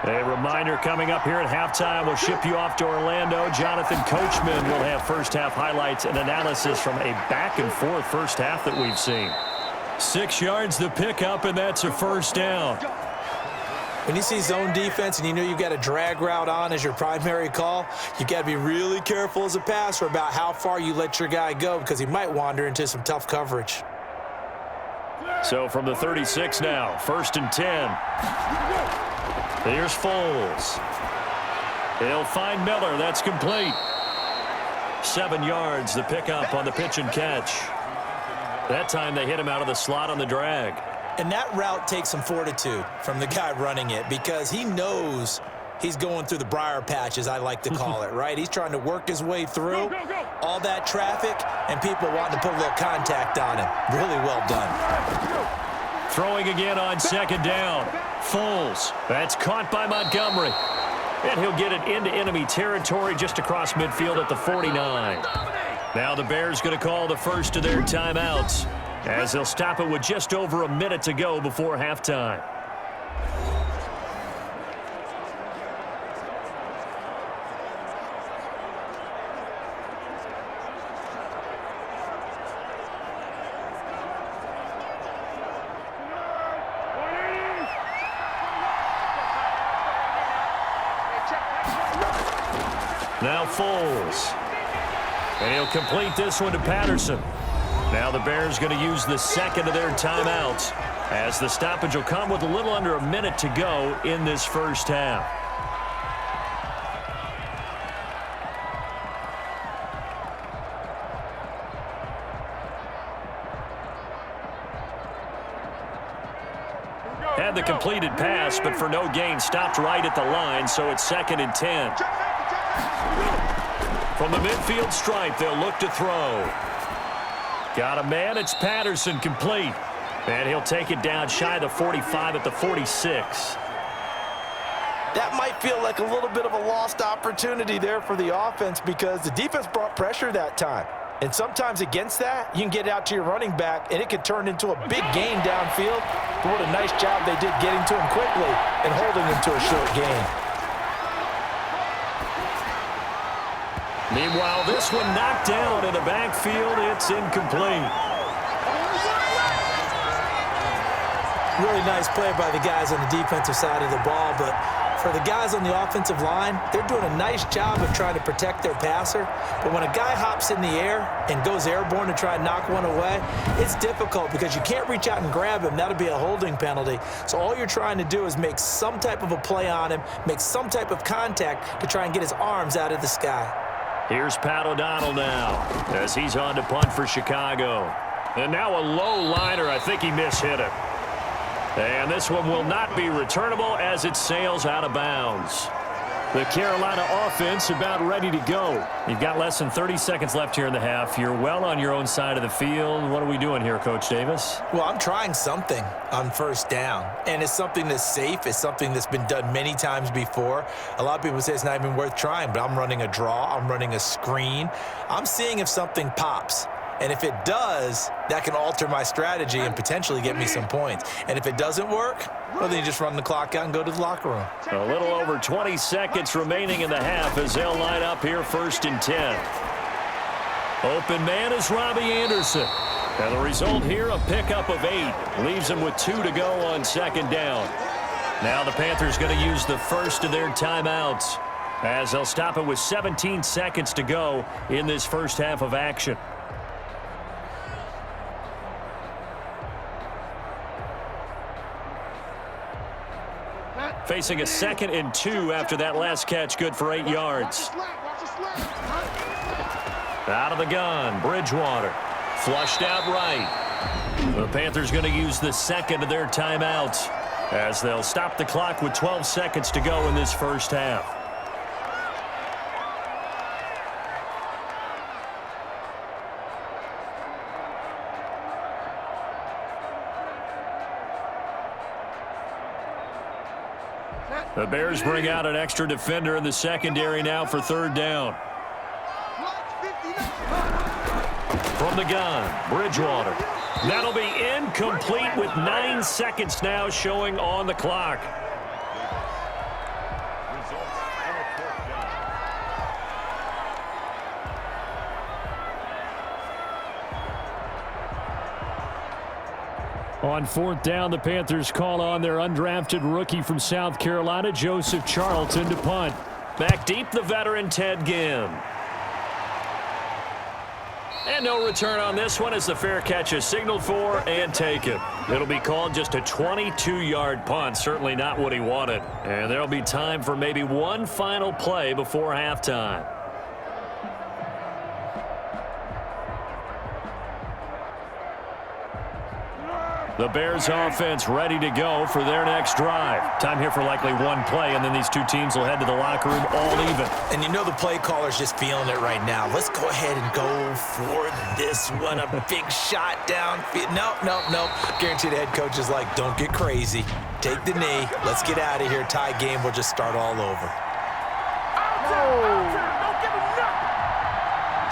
A reminder coming up here at halftime. We'll ship you off to Orlando. Jonathan Coachman will have first-half highlights and analysis from a back-and-forth first half that we've seen. 6 yards the pickup, and that's a first down. When you see zone defense and you know you've got a drag route on as your primary call, you've got to be really careful as a passer about how far you let your guy go because he might wander into some tough coverage. So from the 36 now, 1st and 10. Here's Foles. He'll find Miller. That's complete. 7 yards, the pickup on the pitch and catch. That time they hit him out of the slot on the drag. And that route takes some fortitude from the guy running it because he knows he's going through the briar patch, as I like to call it, right? He's trying to work his way through all that traffic and people wanting to put a little contact on him. Really well done. Throwing again on 2nd down. Foles. That's caught by Montgomery. And he'll get it into enemy territory just across midfield at the 49. Now the Bears going to call the first of their timeouts as they'll stop it with just over a minute to go before halftime. Now Foles. And he'll complete this one to Patterson. Now the Bears going to use the second of their timeouts as the stoppage will come with a little under a minute to go in this first half. Had the completed pass, but for no gain, stopped right at the line, so it's 2nd and 10. From the midfield stripe, they'll look to throw. Got a man, it's Patterson, complete. And he'll take it down shy of the 45 at the 46. That might feel like a little bit of a lost opportunity there for the offense because the defense brought pressure that time. And sometimes against that, you can get out to your running back, and it can turn into a big gain downfield. But what a nice job they did getting to him quickly and holding him to a short gain. Meanwhile, this one knocked down in the backfield. It's incomplete. Really nice play by the guys on the defensive side of the ball, but For the guys on the offensive line, they're doing a nice job of trying to protect their passer. But when a guy hops in the air and goes airborne to try and knock one away, it's difficult because you can't reach out and grab him. That'll be a holding penalty. So all you're trying to do is make some type of a play on him, make some type of contact to try and get his arms out of the sky. Here's Pat O'Donnell now as he's on to punt for Chicago. And now a low liner. I think he mishit it. And this one will not be returnable as it sails out of bounds. The Carolina offense about ready to go. You've got less than 30 seconds left here in the half. You're well on your own side of the field. What are we doing here, Coach Davis? Well, I'm trying something on first down, and it's something that's safe. It's something that's been done many times before. A lot of people say it's not even worth trying, but I'm running a draw. I'm running a screen. I'm seeing if something pops. And if it does, that can alter my strategy and potentially get me some points. And if it doesn't work, well, then you just run the clock out and go to the locker room. A little over 20 seconds remaining in the half as they'll line up here 1st and 10. Open man is Robbie Anderson. And the result here, a pickup of 8. Leaves him with 2 to go on 2nd down. Now the Panthers going to use the first of their timeouts as they'll stop it with 17 seconds to go in this first half of action. Facing a 2nd and 2 after that last catch, good for 8 yards. Out of the gun, Bridgewater. Flushed out right. The Panthers going to use the 2nd of their timeouts as they'll stop the clock with 12 seconds to go in this first half. The Bears bring out an extra defender in the secondary now for 3rd down. From the gun, Bridgewater. That'll be incomplete with 9 seconds now showing on the clock. On 4th down, the Panthers call on their undrafted rookie from South Carolina, Joseph Charlton, to punt. Back deep, the veteran Ted Ginn. And no return on this one as the fair catch is signaled for and taken. It'll be called just a 22-yard punt, certainly not what he wanted. And there'll be time for maybe one final play before halftime. The Bears offense ready to go for their next drive. Time here for likely one play, and then these two teams will head to the locker room all even. And you know the play caller's just feeling it right now. Let's go ahead and go for this one. A big shot downfield. Nope. Guarantee the head coach is like, don't get crazy. Take the knee. Let's get out of here. Tie game. We'll just start all over.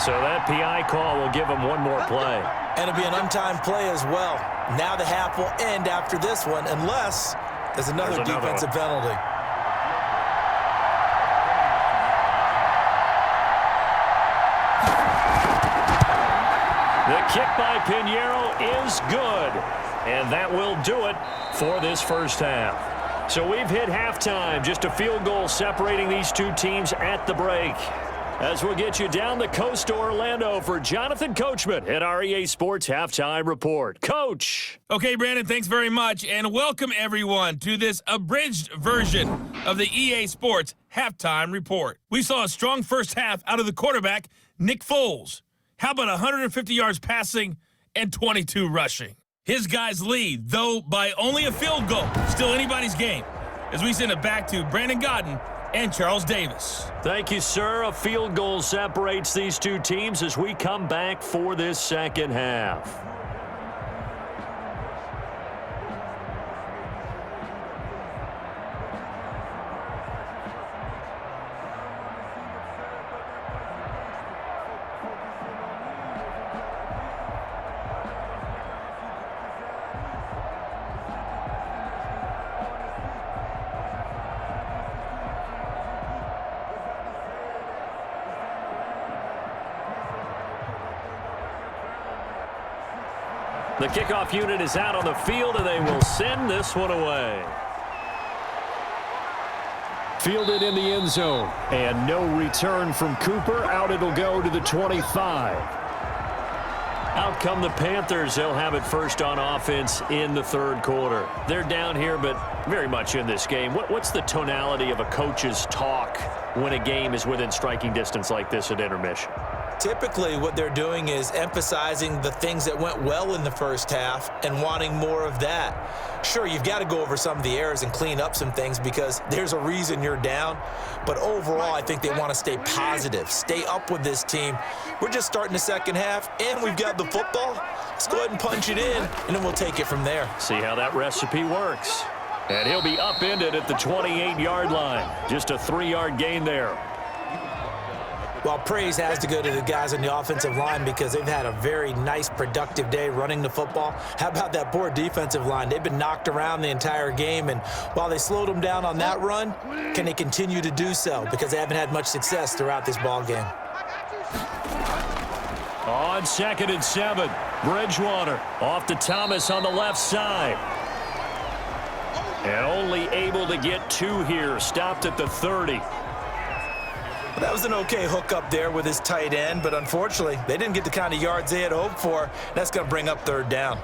So that PI call will give them one more play. And it'll be an untimed play as well. Now the half will end after this one unless there's another defensive penalty. The kick by Pinheiro is good. And that will do it for this first half. So we've hit halftime. Just a field goal separating these two teams at the break. As we'll get you down the coast to Orlando for Jonathan Coachman at our EA Sports Halftime Report. Coach. Okay, Brandon, thanks very much. And welcome, everyone, to this abridged version of the EA Sports Halftime Report. We saw a strong first half out of the quarterback, Nick Foles. How about 150 yards passing and 22 rushing? His guys lead, though by only a field goal. Still anybody's game. As we send it back to Brandon Godden and Charles Davis. Thank you, sir. A field goal separates these two teams as we come back for this second half. The kickoff unit is out on the field, and they will send this one away. Fielded in the end zone. And no return from Cooper. Out it'll go to the 25. Out come the Panthers. They'll have it first on offense in the third quarter. They're down here, but very much in this game. What's the tonality of a coach's talk when a game is within striking distance like this at intermission? Typically, what they're doing is emphasizing the things that went well in the first half and wanting more of that. Sure, you've got to go over some of the errors and clean up some things because there's a reason you're down. But overall, I think they want to stay positive, stay up with this team. We're just starting the second half, and we've got the football. Let's go ahead and punch it in, and then we'll take it from there. See how that recipe works. And he'll be upended at the 28-yard line. Just a 3-yard gain there. Well, praise has to go to the guys on the offensive line because they've had a very nice, productive day running the football. How about that poor defensive line? They've been knocked around the entire game, and while they slowed them down on that run, can they continue to do so? Because they haven't had much success throughout this ball game. On 2nd and 7, Bridgewater off to Thomas on the left side. And only able to get 2 here, stopped at the 30. That was an okay hookup there with his tight end, but unfortunately, they didn't get the kind of yards they had hoped for. That's going to bring up 3rd down.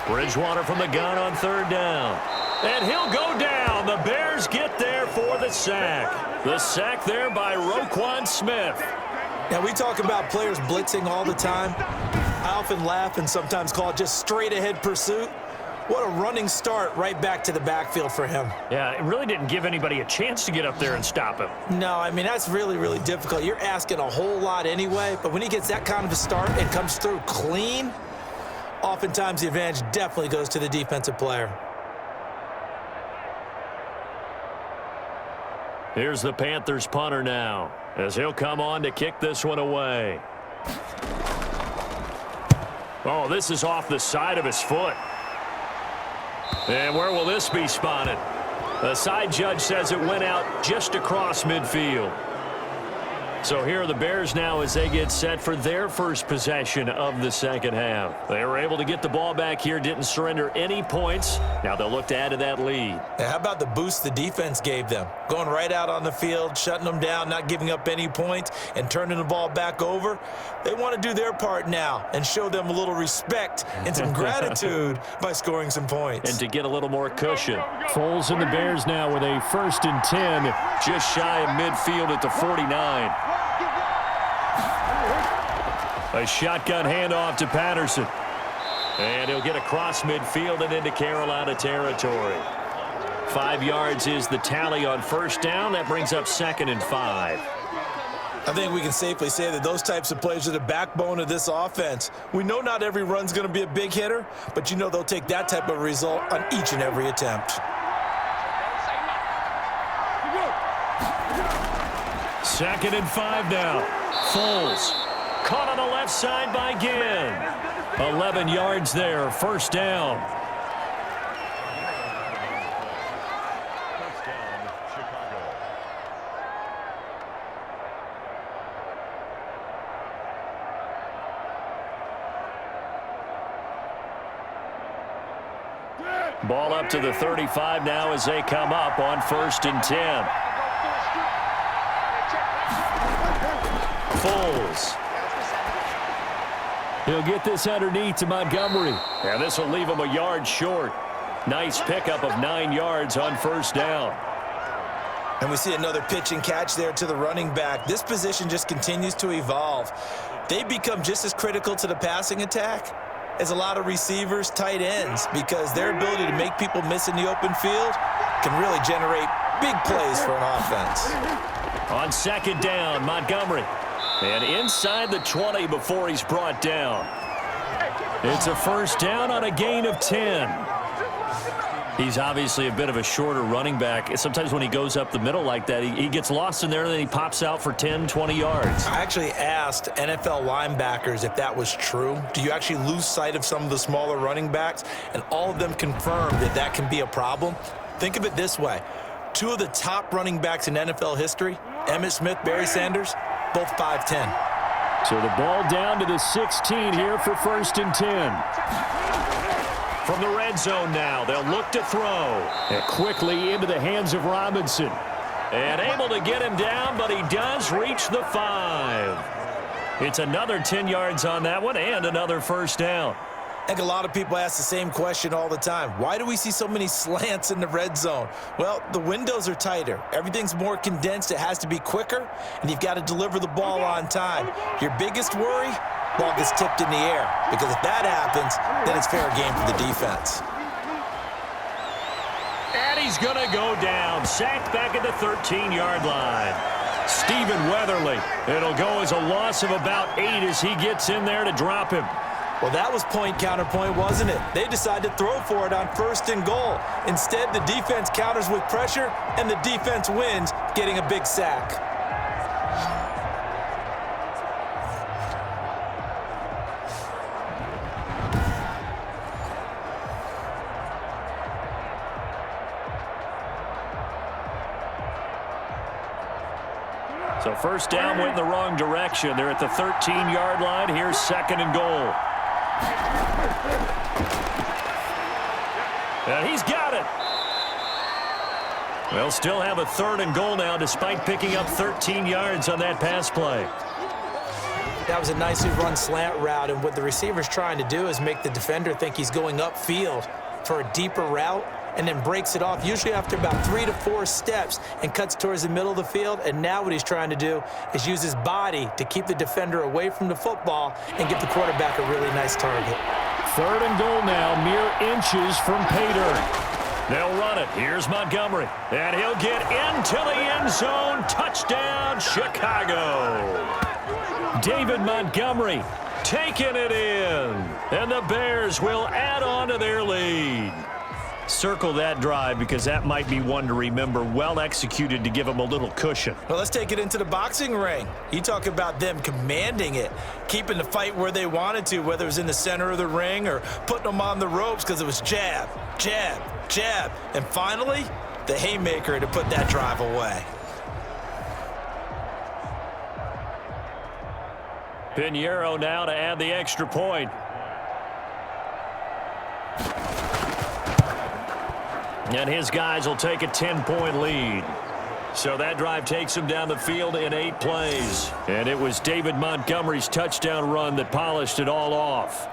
Bridgewater from the gun on 3rd down. And he'll go down. The Bears get there for the sack. The sack there by Roquan Smith. Now, we talk about players blitzing all the time. I often laugh and sometimes call it just straight-ahead pursuit. What a running start right back to the backfield for him. Yeah, it really didn't give anybody a chance to get up there and stop him. No, I mean, that's really, really difficult. You're asking a whole lot anyway, but when he gets that kind of a start and comes through clean, oftentimes the advantage definitely goes to the defensive player. Here's the Panthers punter now, as he'll come on to kick this one away. Oh, this is off the side of his foot. And where will this be spotted? The side judge says it went out just across midfield. So here are the Bears now as they get set for their first possession of the second half. They were able to get the ball back here, didn't surrender any points. Now they'll look to add to that lead. How about the boost the defense gave them? Going right out on the field, shutting them down, not giving up any points, and turning the ball back over. They want to do their part now and show them a little respect and some gratitude by scoring some points. And to get a little more cushion. Foles and the Bears now with a 1st and 10, just shy of midfield at the 49. A shotgun handoff to Patterson. And he'll get across midfield and into Carolina territory. 5 yards is the tally on 1st down. That brings up 2nd and 5. I think we can safely say that those types of plays are the backbone of this offense. We know not every run's going to be a big hitter, but you know they'll take that type of result on each and every attempt. 2nd and 5 now. Foles. Caught on the left side by Ginn. 11 yards there, 1st down. Touchdown, Chicago. Ball up to the 35 now as they come up on 1st and 10. Foles. He'll get this underneath to Montgomery. And this will leave him a yard short. Nice pickup of 9 yards on 1st down. And we see another pitch and catch there to the running back. This position just continues to evolve. They become just as critical to the passing attack as a lot of receivers, tight ends, because their ability to make people miss in the open field can really generate big plays for an offense. On 2nd down, Montgomery. And inside the 20 before he's brought down. It's a 1st down on a gain of 10. He's obviously a bit of a shorter running back. Sometimes when he goes up the middle like that, he gets lost in there, and then he pops out for 10, 20 yards. I actually asked NFL linebackers if that was true. Do you actually lose sight of some of the smaller running backs? And all of them confirmed that that can be a problem. Think of it this way. 2 of the top running backs in NFL history, Emmitt Smith, Barry Sanders, both 5'10". So the ball down to the 16 here for 1st and 10. From the red zone now, they'll look to throw. And quickly into the hands of Robinson. And able to get him down, but he does reach the 5. It's another 10 yards on that one and another 1st down. I think a lot of people ask the same question all the time. Why do we see so many slants in the red zone? Well, the windows are tighter. Everything's more condensed. It has to be quicker, and you've got to deliver the ball on time. Your biggest worry? Ball gets tipped in the air, because if that happens, then it's fair game for the defense. And he's going to go down. Sacked back at the 13-yard line. Stephen Weatherly. It'll go as a loss of about 8 as he gets in there to drop him. Well, that was point counterpoint, wasn't it? They decided to throw for it on 1st and goal. Instead, the defense counters with pressure, and the defense wins, getting a big sack. So 1st down went in the wrong direction. They're at the 13-yard line. Here's 2nd and goal. And he's got it. They'll still have a 3rd and goal now, despite picking up 13 yards on that pass play. That was a nicely run slant route, and what the receiver's trying to do is make the defender think he's going upfield for a deeper route, and then breaks it off, usually after about 3 to 4 steps, and cuts towards the middle of the field. And now what he's trying to do is use his body to keep the defender away from the football and give the quarterback a really nice target. 3rd and goal now, mere inches from pay dirt. They'll run it. Here's Montgomery. And he'll get into the end zone. Touchdown, Chicago. David Montgomery taking it in. And the Bears will add on to their lead. Circle that drive, because that might be one to remember. Well executed to give them a little cushion. Well, let's take it into the boxing ring. You talk about them commanding it, keeping the fight where they wanted to, whether it was in the center of the ring or putting them on the ropes, because it was jab, jab, jab. And finally, the haymaker to put that drive away. Pinheiro now to add the extra point. And his guys will take a 10-point lead. So that drive takes him down the field in 8 plays. And it was David Montgomery's touchdown run that polished it all off.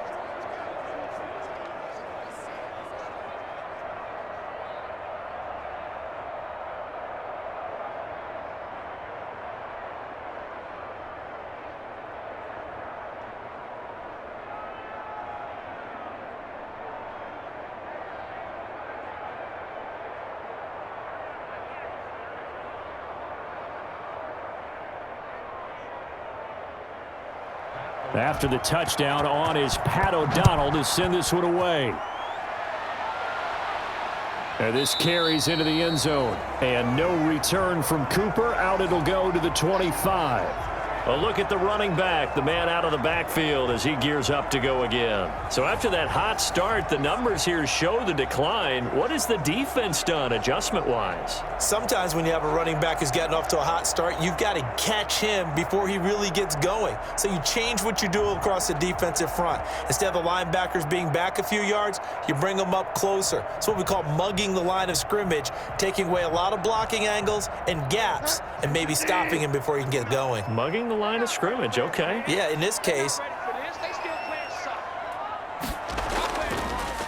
After the touchdown on is Pat O'Donnell to send this one away. And this carries into the end zone. And no return from Cooper. Out it'll go to the 25. A look at the running back, the man out of the backfield as he gears up to go again. So after that hot start, the numbers here show the decline. What has the defense done adjustment-wise? Sometimes when you have a running back who's gotten off to a hot start, you've got to catch him before he really gets going. So you change what you do across the defensive front. Instead of the linebackers being back a few yards, you bring them up closer. It's what we call mugging the line of scrimmage, taking away a lot of blocking angles and gaps, and maybe stopping him before he can get going. Mugging the line of scrimmage, okay. Yeah, in this case.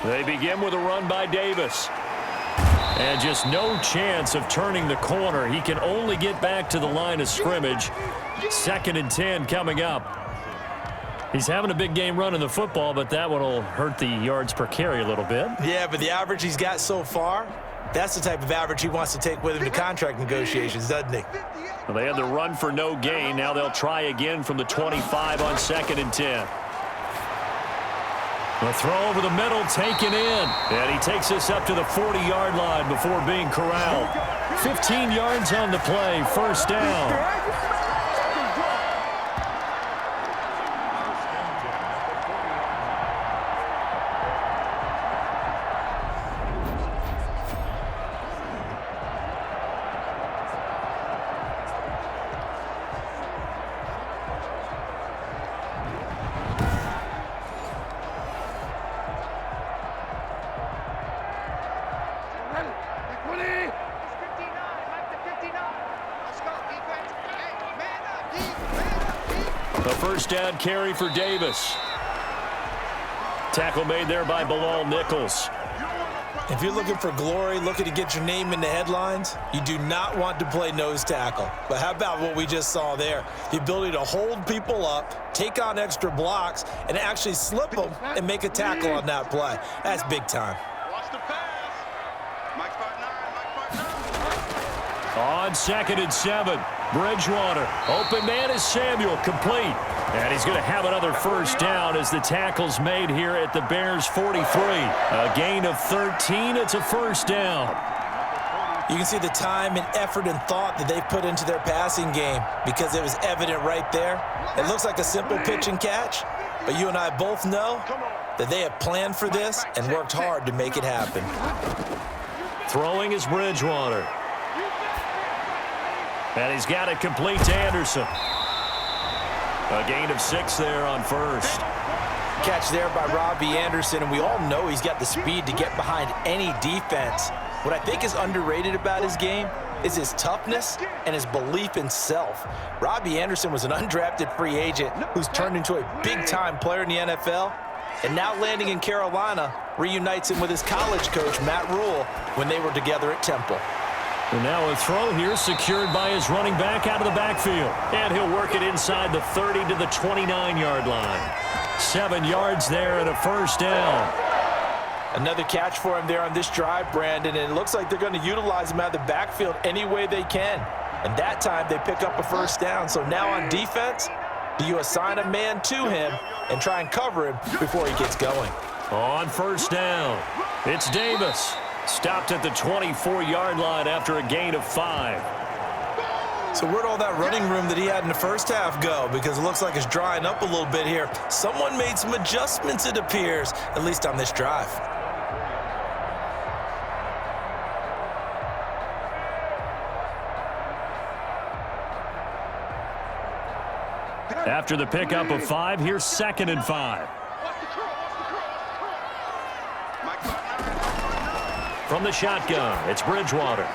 They begin with a run by Davis. And just no chance of turning the corner. He can only get back to the line of scrimmage. 2nd and 10 coming up. He's having a big game running the football, but that one will hurt the yards per carry a little bit. Yeah, but the average he's got so far, that's the type of average he wants to take with him to contract negotiations, doesn't he? Well, they had the run for no gain. Now they'll try again from the 25 on 2nd and 10. A throw over the middle taken in. And he takes this up to the 40-yard line before being corralled. 15 yards on the play, first down. A first down carry for Davis. Tackle made there by Bilal Nichols. If you're looking for glory, looking to get your name in the headlines, you do not want to play nose tackle. But how about what we just saw there? The ability to hold people up, take on extra blocks, and actually slip them and make a tackle on that play. That's big time. Watch the pass. Mike Part 9. On 2nd and 7, Bridgewater. Open man is Samuel, complete. And he's going to have another first down as the tackle's made here at the Bears' 43. A gain of 13, it's a first down. You can see the time and effort and thought that they've put into their passing game because it was evident right there. It looks like a simple pitch and catch, but you and I both know that they have planned for this and worked hard to make it happen. Throwing is Bridgewater. And he's got it complete to Anderson. A gain of 6 there on first. Catch there by Robbie Anderson, and we all know he's got the speed to get behind any defense. What I think is underrated about his game is his toughness and his belief in self. Robbie Anderson was an undrafted free agent who's turned into a big-time player in the NFL, and now landing in Carolina reunites him with his college coach, Matt Rule, when they were together at Temple. And now a throw here secured by his running back out of the backfield. And he'll work it inside the 30 to the 29-yard line. 7 yards there and a first down. Another catch for him there on this drive, Brandon, and it looks like they're going to utilize him out of the backfield any way they can. And that time they pick up a first down. So now on defense, do you assign a man to him and try and cover him before he gets going? On first down, it's Davis. Stopped at the 24-yard line after a gain of 5. So where'd all that running room that he had in the first half go? Because it looks like it's drying up a little bit here. Someone made some adjustments, it appears, at least on this drive. After the pickup of 5, here's 2nd and 5. From the shotgun, it's Bridgewater.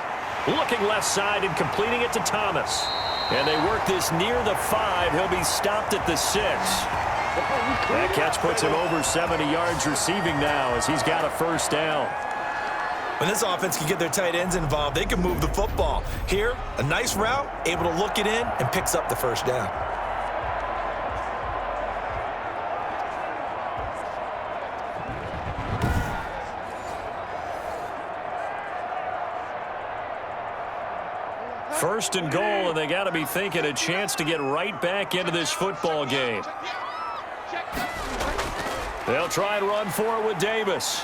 Looking left side and completing it to Thomas. And they work this near the 5. He'll be stopped at the 6. That catch puts him over 70 yards receiving now as he's got a first down. When this offense can get their tight ends involved, they can move the football. Here, a nice route, able to look it in, and picks up the first down. First and goal, and they got to be thinking a chance to get right back into this football game. They'll try and run for it with Davis.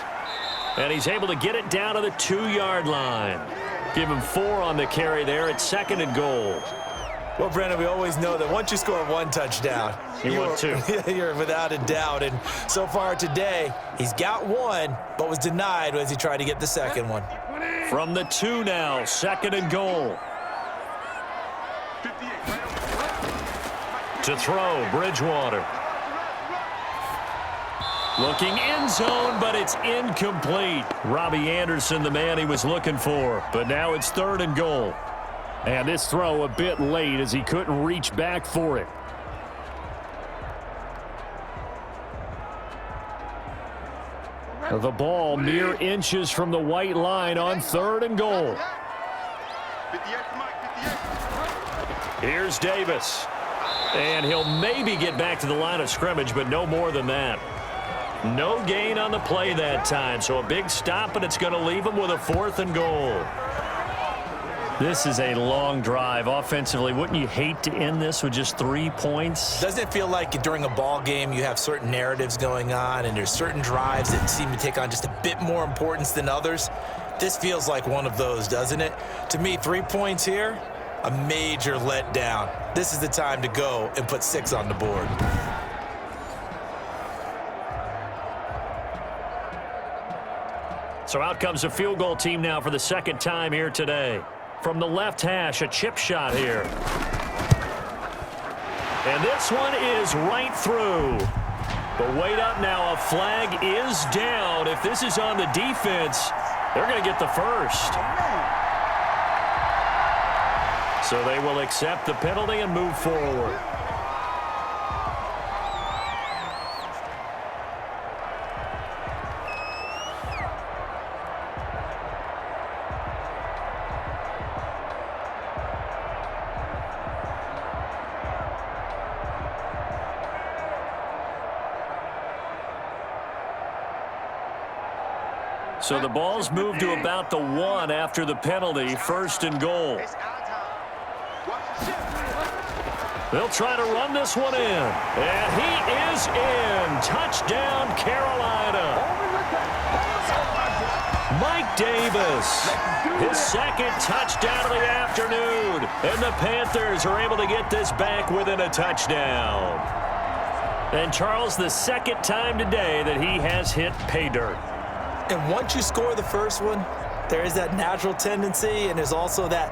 And he's able to get it down to the 2-yard line. Give him 4 on the carry there at 2nd and goal. Well, Brandon, we always know that once you score 1 touchdown, you're without a doubt. And so far today, he's got 1, but was denied as he tried to get the second one. From the 2 now, 2nd and goal. To throw, Bridgewater. Looking end zone, but it's incomplete. Robbie Anderson, the man he was looking for. But now it's 3rd and goal. And this throw a bit late as he couldn't reach back for it. The ball mere inches from the white line on 3rd and goal. Here's Davis. And he'll maybe get back to the line of scrimmage, but no more than that. No gain on the play that time, so a big stop, and it's going to leave him with a 4th and goal. This is a long drive offensively. Wouldn't you hate to end this with just 3 points? Doesn't it feel like during a ball game you have certain narratives going on and there's certain drives that seem to take on just a bit more importance than others? This feels like one of those, doesn't it? To me, 3 points here, a major letdown. This is the time to go and put 6 on the board. So out comes a field goal team now for the second time here today. From the left hash, a chip shot here. And this one is right through. But wait up now, a flag is down. If this is on the defense, they're going to get the first. So they will accept the penalty and move forward. So the ball's moved to about the 1 after the penalty, 1st and goal. They'll try to run this one in. And he is in. Touchdown, Carolina. Mike Davis, his second touchdown of the afternoon. And the Panthers are able to get this back within a touchdown. And Charles, the second time today that he has hit pay dirt. And once you score the first one, there is that natural tendency, and there's also that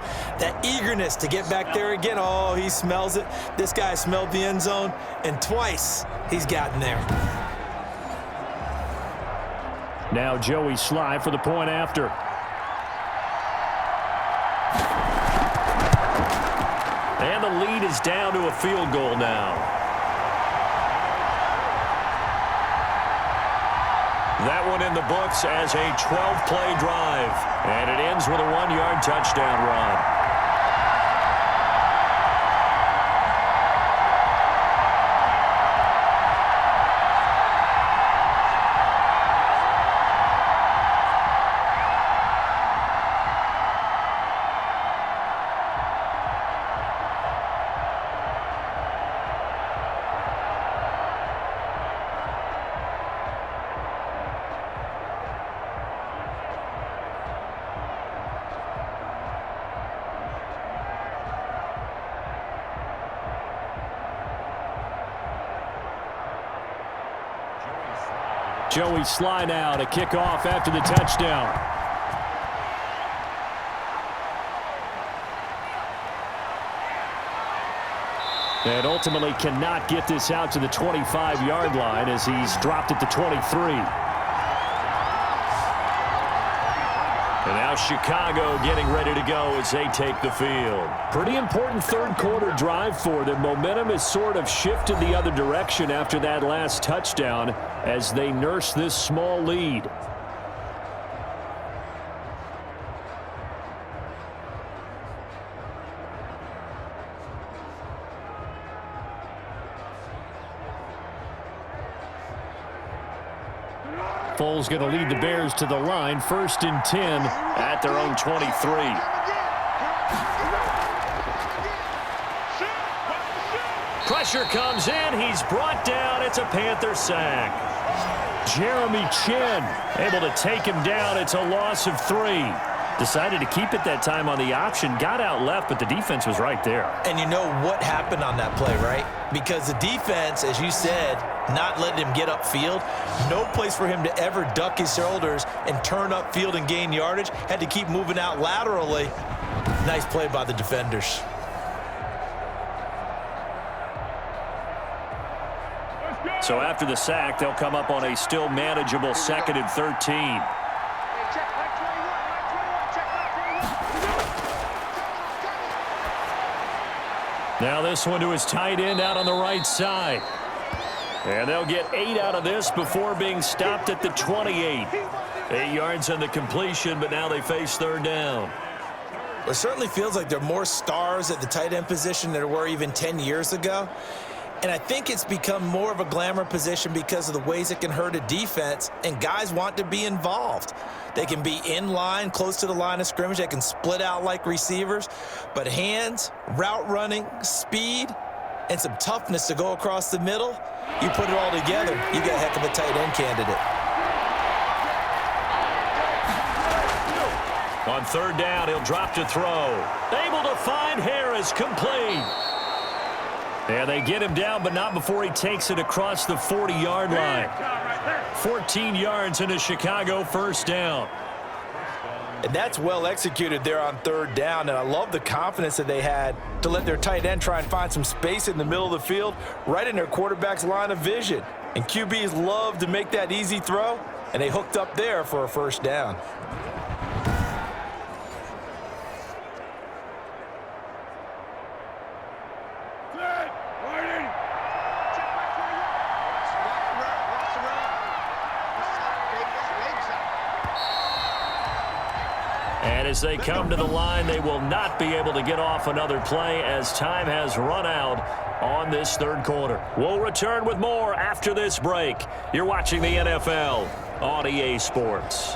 eagerness to get back there again. Oh, he smells it. This guy smelled the end zone, and twice he's gotten there. Now Joey Sly for the point after. And the lead is down to a field goal now. That one in the books as a 12-play drive. And it ends with a 1-yard touchdown run. Joey Sly now to kick off after the touchdown. And ultimately cannot get this out to the 25-yard line as he's dropped at the 23. And now Chicago getting ready to go as they take the field. Pretty important third-quarter drive for them. Momentum has sort of shifted the other direction after that last touchdown as they nurse this small lead. Foles going to lead the Bears to the line, 1st and 10 at their own 23. Pressure comes in. He's brought down. It's a Panther sack. Jeremy Chin able to take him down. It's a loss of 3. Decided to keep it that time on the option. Got out left, but the defense was right there. And you know what happened on that play, right? Because the defense, as you said, not letting him get upfield. No place for him to ever duck his shoulders and turn upfield and gain yardage. Had to keep moving out laterally. Nice play by the defenders. So after the sack, they'll come up on a still manageable 2nd and 13. Now this one to his tight end out on the right side. And they'll get 8 out of this before being stopped at the 28. 8 yards on the completion, but now they face 3rd down. It certainly feels like there are more stars at the tight end position than there were even 10 years ago. And I think it's become more of a glamour position because of the ways it can hurt a defense, and guys want to be involved. They can be in line, close to the line of scrimmage. They can split out like receivers. But hands, route running, speed, and some toughness to go across the middle, you put it all together, you got a heck of a tight end candidate. On third down, he'll drop to throw. Able to find Harris, complete. And they get him down, but not before he takes it across the 40-yard line. 14 yards and a Chicago first down. And that's well executed there on third down, and I love the confidence that they had to let their tight end try and find some space in the middle of the field, right in their quarterback's line of vision. And QBs love to make that easy throw, and they hooked up there for a first down. And as they come to the line, they will not be able to get off another play as time has run out on this third quarter. We'll return with more after this break. You're watching the NFL on EA Sports.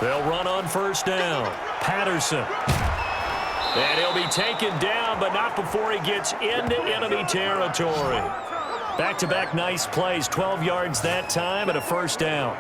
They'll run on first down. Patterson. And he'll be taken down, but not before he gets into enemy territory. Back-to-back nice plays, 12 yards that time and a first down.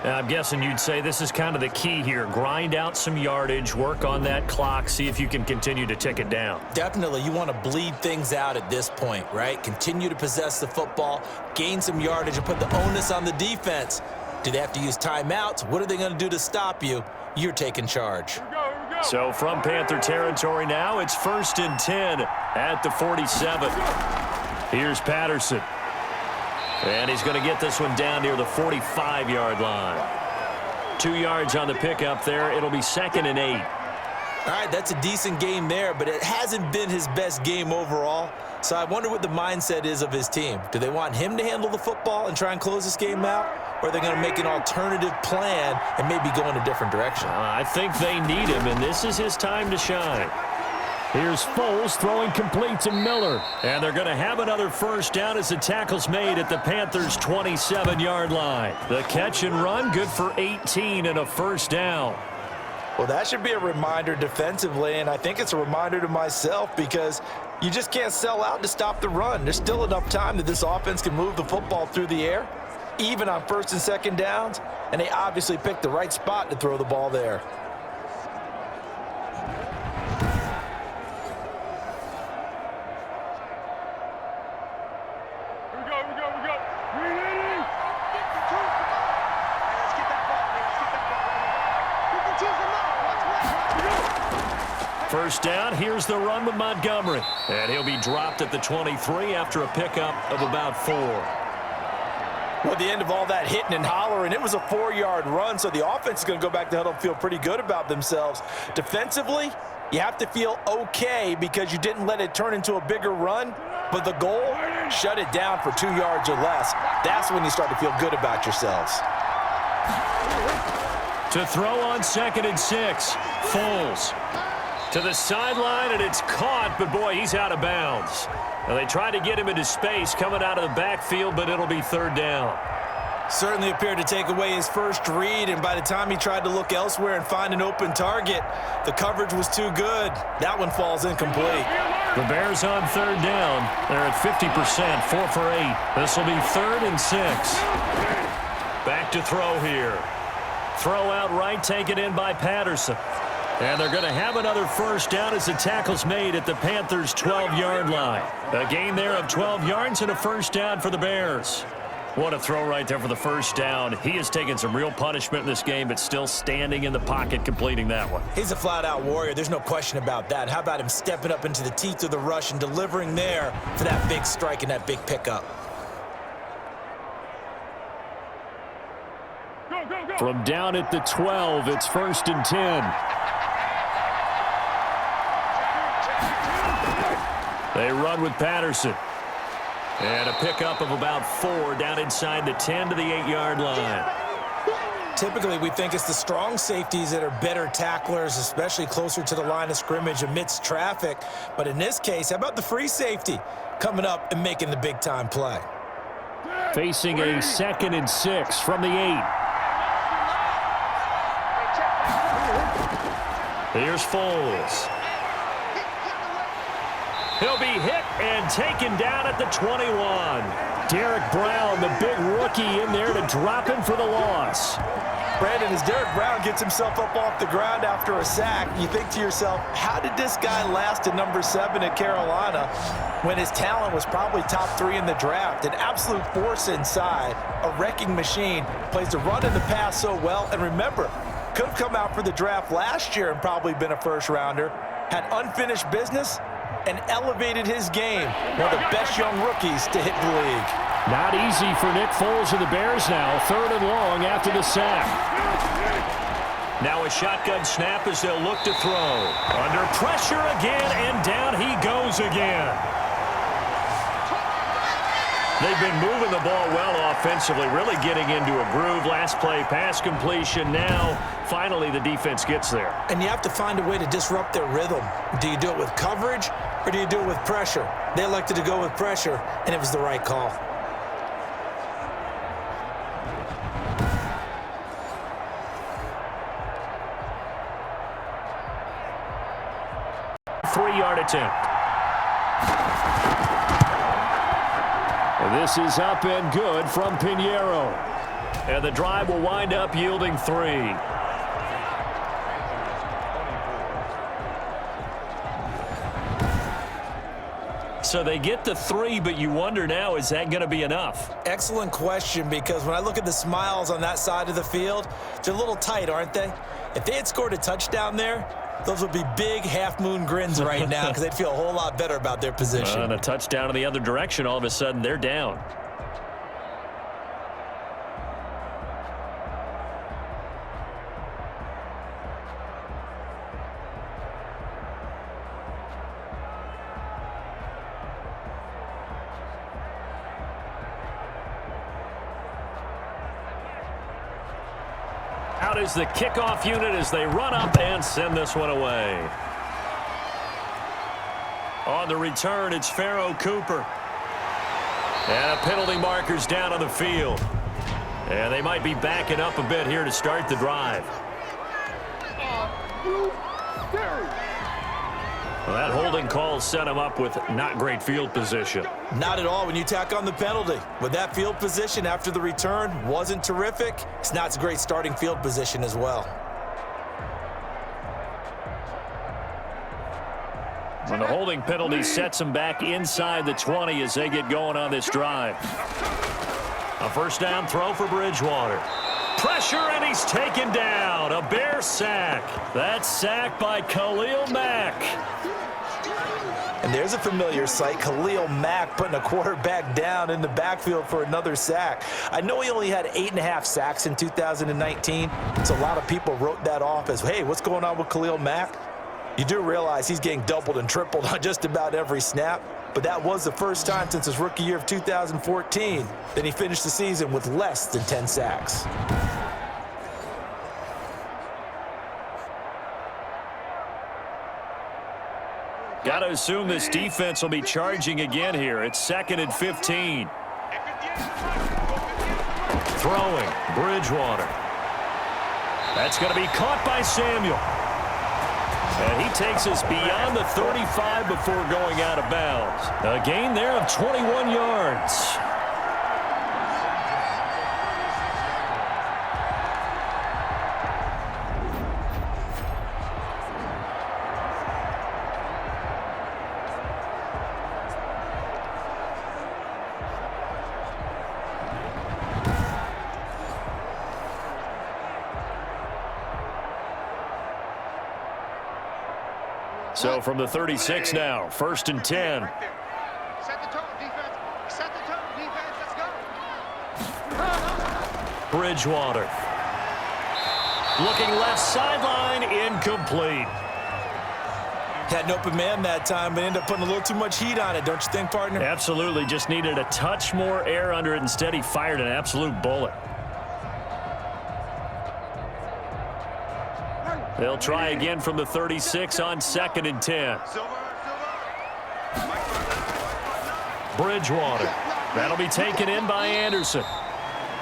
Now, I'm guessing you'd say this is kind of the key here. Grind out some yardage, work on that clock, see if you can continue to tick it down. Definitely, you want to bleed things out at this point, right? Continue to possess the football, gain some yardage, and put the onus on the defense. Do they have to use timeouts? What are they going to do to stop you? You're taking charge. So from Panther territory now, it's 1st and 10 at the 47. Here's Patterson. And he's going to get this one down near the 45-yard line. 2 yards on the pickup there. It'll be 2nd and 8. All right, that's a decent game there, but it hasn't been his best game overall. So I wonder what the mindset is of his team. Do they want him to handle the football and try and close this game out? Or are they going to make an alternative plan and maybe go in a different direction? I think they need him, and this is his time to shine. Here's Foles throwing complete to Miller. And they're going to have another first down as the tackle's made at the Panthers' 27-yard line. The catch and run, good for 18 and a first down. Well, that should be a reminder defensively, and I think it's a reminder to myself because you just can't sell out to stop the run. There's still enough time that this offense can move the football through the air, even on 1st and 2nd downs, and they obviously picked the right spot to throw the ball there. First down, here's the run with Montgomery. And he'll be dropped at the 23 after a pickup of about 4. Well, at the end of all that hitting and hollering, it was a 4-yard run, so the offense is going to go back to huddle and feel pretty good about themselves. Defensively, you have to feel okay because you didn't let it turn into a bigger run, but the goal, shut it down for 2 yards or less. That's when you start to feel good about yourselves. To throw on 2nd and 6, Foles. To the sideline, and it's caught, but boy, he's out of bounds. Now, they tried to get him into space coming out of the backfield, but it'll be 3rd down. Certainly appeared to take away his first read, and by the time he tried to look elsewhere and find an open target, the coverage was too good. That one falls incomplete. The Bears on 3rd down. They're at 50%, 4 for 8. This will be 3rd and 6. Back to throw here. Throw out right, taken in by Patterson. And they're going to have another first down as the tackle's made at the Panthers' 12-yard line. A gain there of 12 yards and a first down for the Bears. What a throw right there for the first down. He has taken some real punishment in this game, but still standing in the pocket completing that one. He's a flat-out warrior. There's no question about that. How about him stepping up into the teeth of the rush and delivering there for that big strike and that big pickup? From down at the 12, it's 1st and 10. They run with Patterson. And a pickup of about 4 down inside the 10 to the 8-yard line. Typically, we think it's the strong safeties that are better tacklers, especially closer to the line of scrimmage amidst traffic. But in this case, how about the free safety coming up and making the big-time play? Facing a 2nd and 6 from the 8. Here's Foles. He'll be hit and taken down at the 21. Derek Brown, the big rookie, in there to drop him for the loss. Brandon, as Derek Brown gets himself up off the ground after a sack, you think to yourself, how did this guy last at number 7 at Carolina when his talent was probably top 3 in the draft? An absolute force inside, a wrecking machine, plays the run and the pass so well. And remember, could have come out for the draft last year and probably been a first-rounder, had unfinished business, and elevated his game. One of the best young rookies to hit the league. Not easy for Nick Foles and the Bears now. 3rd and long after the sack. Now a shotgun snap as they'll look to throw. Under pressure again, and down he goes again. They've been moving the ball well offensively, really getting into a groove. Last play, pass completion. Now, finally, the defense gets there. And you have to find a way to disrupt their rhythm. Do you do it with coverage, or do you do it with pressure? They elected to go with pressure, and it was the right call. Three-yard attempt. This is up and good from Pinheiro. And the drive will wind up yielding 3. So they get the 3, but you wonder now, is that going to be enough? Excellent question, because when I look at the smiles on that side of the field, they're a little tight, aren't they? If they had scored a touchdown there, those would be big half-moon grins right now because they'd feel a whole lot better about their position. And a touchdown in the other direction, all of a sudden they're down. Out is the kickoff unit as they run up and send this one away. On the return, it's Pharaoh Cooper. And a penalty marker's down on the field. And they might be backing up a bit here to start the drive. Well, that holding call set him up with not great field position. Not at all when you tack on the penalty. With that field position after the return wasn't terrific, it's not a great starting field position as well. When the holding penalty sets them back inside the 20 as they get going on this drive. A first down throw for Bridgewater. Pressure, and he's taken down. A Bear sack. That's sacked by Khalil Mack. And there's a familiar sight, Khalil Mack putting a quarterback down in the backfield for another sack. I know he only had 8.5 sacks in 2019, so a lot of people wrote that off as, hey, what's going on with Khalil Mack? You do realize he's getting doubled and tripled on just about every snap, but that was the first time since his rookie year of 2014 that he finished the season with less than 10 sacks. Got to assume this defense will be charging again here. It's 2nd and 15. Throwing, Bridgewater. That's going to be caught by Samuel. And he takes us beyond the 35 before going out of bounds. A gain there of 21 yards. So from the 36 now, 1st and 10. Set the tone, defense. Set the tone, defense. Let's go. Bridgewater. Looking left sideline, incomplete. Had an open man that time, but ended up putting a little too much heat on it, don't you think, partner? Absolutely. Just needed a touch more air under it. Instead, he fired an absolute bullet. They'll try again from the 36 on 2nd and 10. Bridgewater. That'll be taken in by Anderson.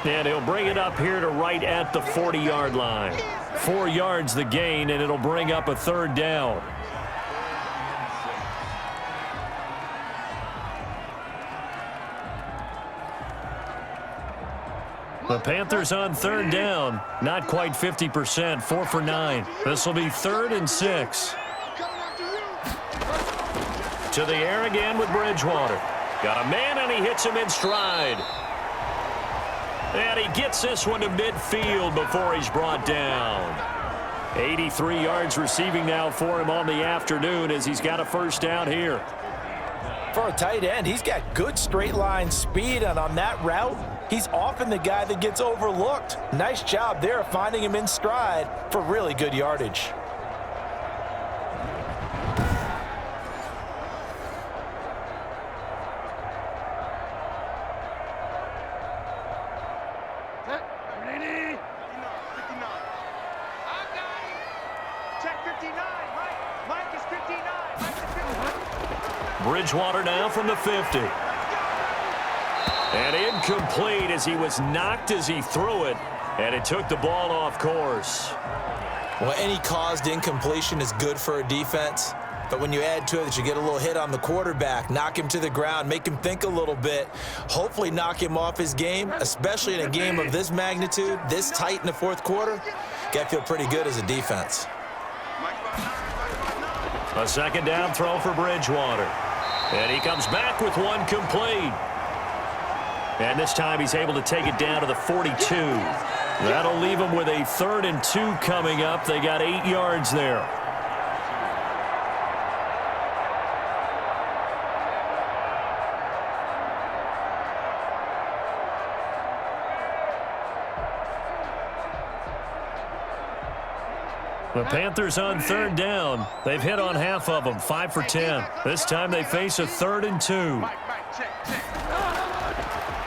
And he'll bring it up here to right at the 40-yard line. 4 yards the gain, and it'll bring up a 3rd down. The Panthers on 3rd down. Not quite 50%, 4 for 9. This will be 3rd and 6. To the air again with Bridgewater. Got a man, and he hits him in stride. And he gets this one to midfield before he's brought down. 83 yards receiving now for him on the afternoon as he's got a 1st down here. For a tight end, he's got good straight line speed, and on that route, he's often the guy that gets overlooked. Nice job there of finding him in stride for really good yardage. Bridgewater now from the 50. And incomplete as he was knocked as he threw it, and it took the ball off course. Well, any caused incompletion is good for a defense, but when you add to it that you get a little hit on the quarterback, knock him to the ground, make him think a little bit, hopefully knock him off his game, especially in a game of this magnitude, this tight in the 4th quarter, got to feel pretty good as a defense. A 2nd down throw for Bridgewater. And he comes back with one complete. And this time he's able to take it down to the 42. That'll leave him with a 3rd and 2 coming up. They got 8 yards there. The Panthers on 3rd down. They've hit on half of them, 5 for 10. This time they face a 3rd and 2.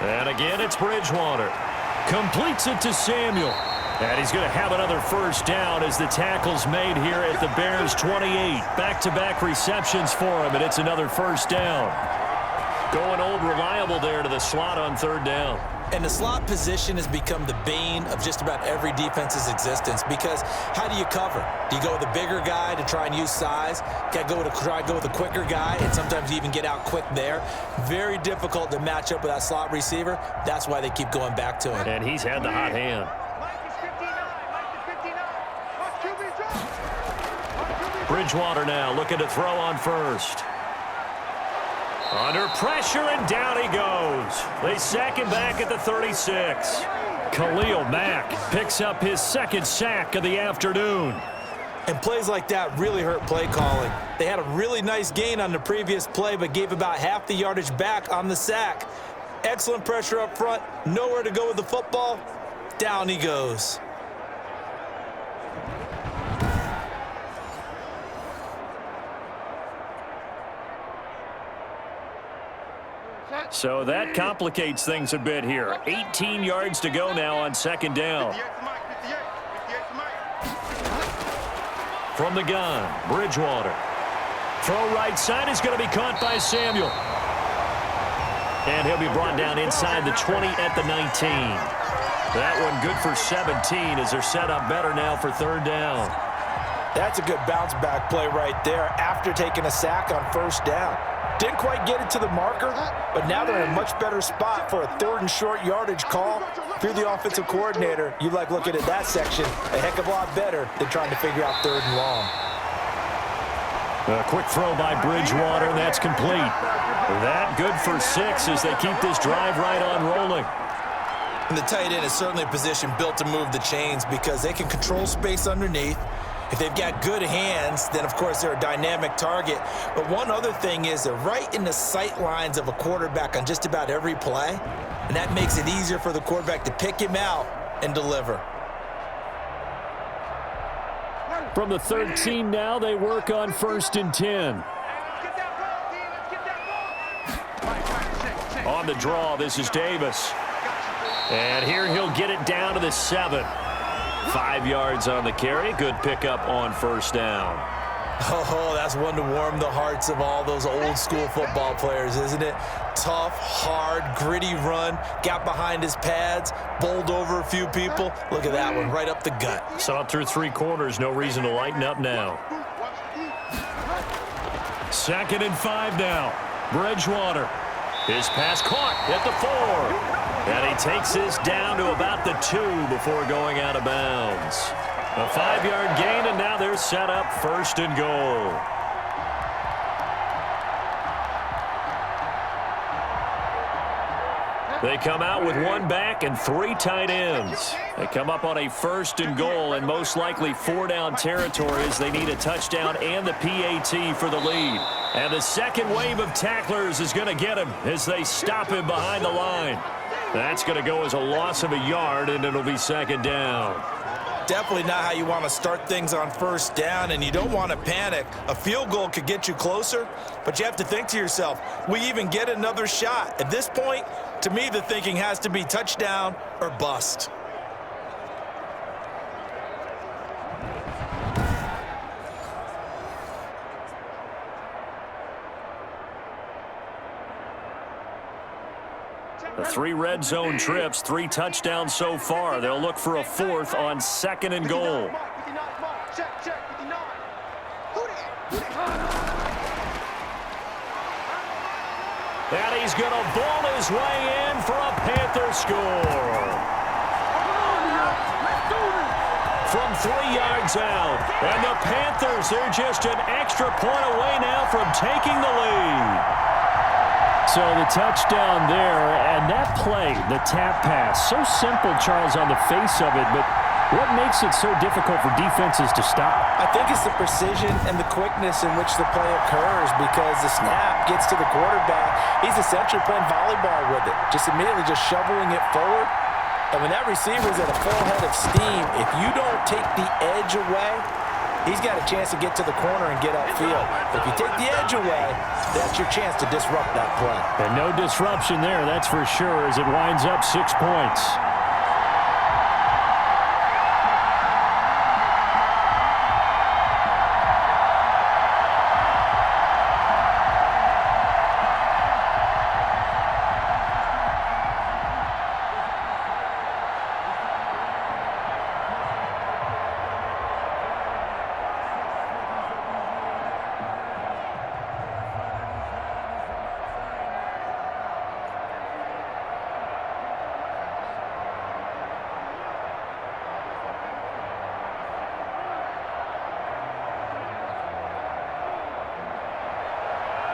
And again, it's Bridgewater. Completes it to Samuel. And he's going to have another 1st down as the tackle's made here at the Bears' 28. Back-to-back receptions for him, and it's another 1st down. Going old reliable there to the slot on 3rd down. And the slot position has become the bane of just about every defense's existence because how do you cover? Do you go with a bigger guy to try and use size? Got to try to go with a quicker guy, and sometimes you even get out quick there. Very difficult to match up with that slot receiver. That's why they keep going back to him. And he's had the hot hand. Bridgewater now looking to throw on 1st. Under pressure, and down he goes. They sack him back at the 36. Khalil Mack picks up his 2nd sack of the afternoon. And plays like that really hurt play calling. They had a really nice gain on the previous play, but gave about half the yardage back on the sack. Excellent pressure up front. Nowhere to go with the football. Down he goes. So that complicates things a bit here. 18 yards to go now on 2nd down. From the gun, Bridgewater. Throw right side is going to be caught by Samuel. And he'll be brought down inside the 20 at the 19. That one good for 17 as they're set up better now for 3rd down. That's a good bounce back play right there after taking a sack on 1st down. Didn't quite get it to the marker, but now they're in a much better spot for a 3rd and short yardage call. If you're the offensive coordinator, you like looking at that section a heck of a lot better than trying to figure out 3rd and long. A quick throw by Bridgewater, and that's complete. That good for 6 as they keep this drive right on rolling. And the tight end is certainly a position built to move the chains because they can control space underneath. If they've got good hands, then, of course, they're a dynamic target. But one other thing is they're right in the sight lines of a quarterback on just about every play, and that makes it easier for the quarterback to pick him out and deliver. From the 13 now, they work on 1st and 10. On the draw, this is Davis. And here he'll get it down to the 7. 5 yards on the carry. Good pickup on 1st down. Oh, that's one to warm the hearts of all those old-school football players, isn't it? Tough, hard, gritty run. Got behind his pads, bowled over a few people. Look at that one, right up the gut. Saw it through 3 quarters. No reason to lighten up now. 2nd and 5 now. Bridgewater. His pass caught at the 4. And he takes this down to about the 2 before going out of bounds. A 5-yard gain, and now they're set up 1st and goal. They come out with 1 back and 3 tight ends. They come up on a 1st and goal and most likely 4-down territory as they need a touchdown and the PAT for the lead. And the second wave of tacklers is going to get him as they stop him behind the line. That's going to go as a loss of a yard, and it'll be 2nd down. Definitely not how you want to start things on 1st down, and you don't want to panic. A field goal could get you closer, but you have to think to yourself, we even get another shot. At this point, to me, the thinking has to be touchdown or bust. The 3 red zone trips, 3 touchdowns so far. They'll look for a 4th on 2nd and goal. And he's going to ball his way in for a Panther score. From 3 yards out. And the Panthers, they're just an extra point away now from taking the lead. So the touchdown there, and that play, the tap pass, so simple, Charles, on the face of it, but what makes it so difficult for defenses to stop? I think it's the precision and the quickness in which the play occurs because the snap gets to the quarterback. He's essentially playing volleyball with it, just immediately just shoveling it forward. And when that receiver's at a full head of steam, if you don't take the edge away, he's got a chance to get to the corner and get upfield. If you take the edge away, that's your chance to disrupt that play. And no disruption there, that's for sure, as it winds up 6 points.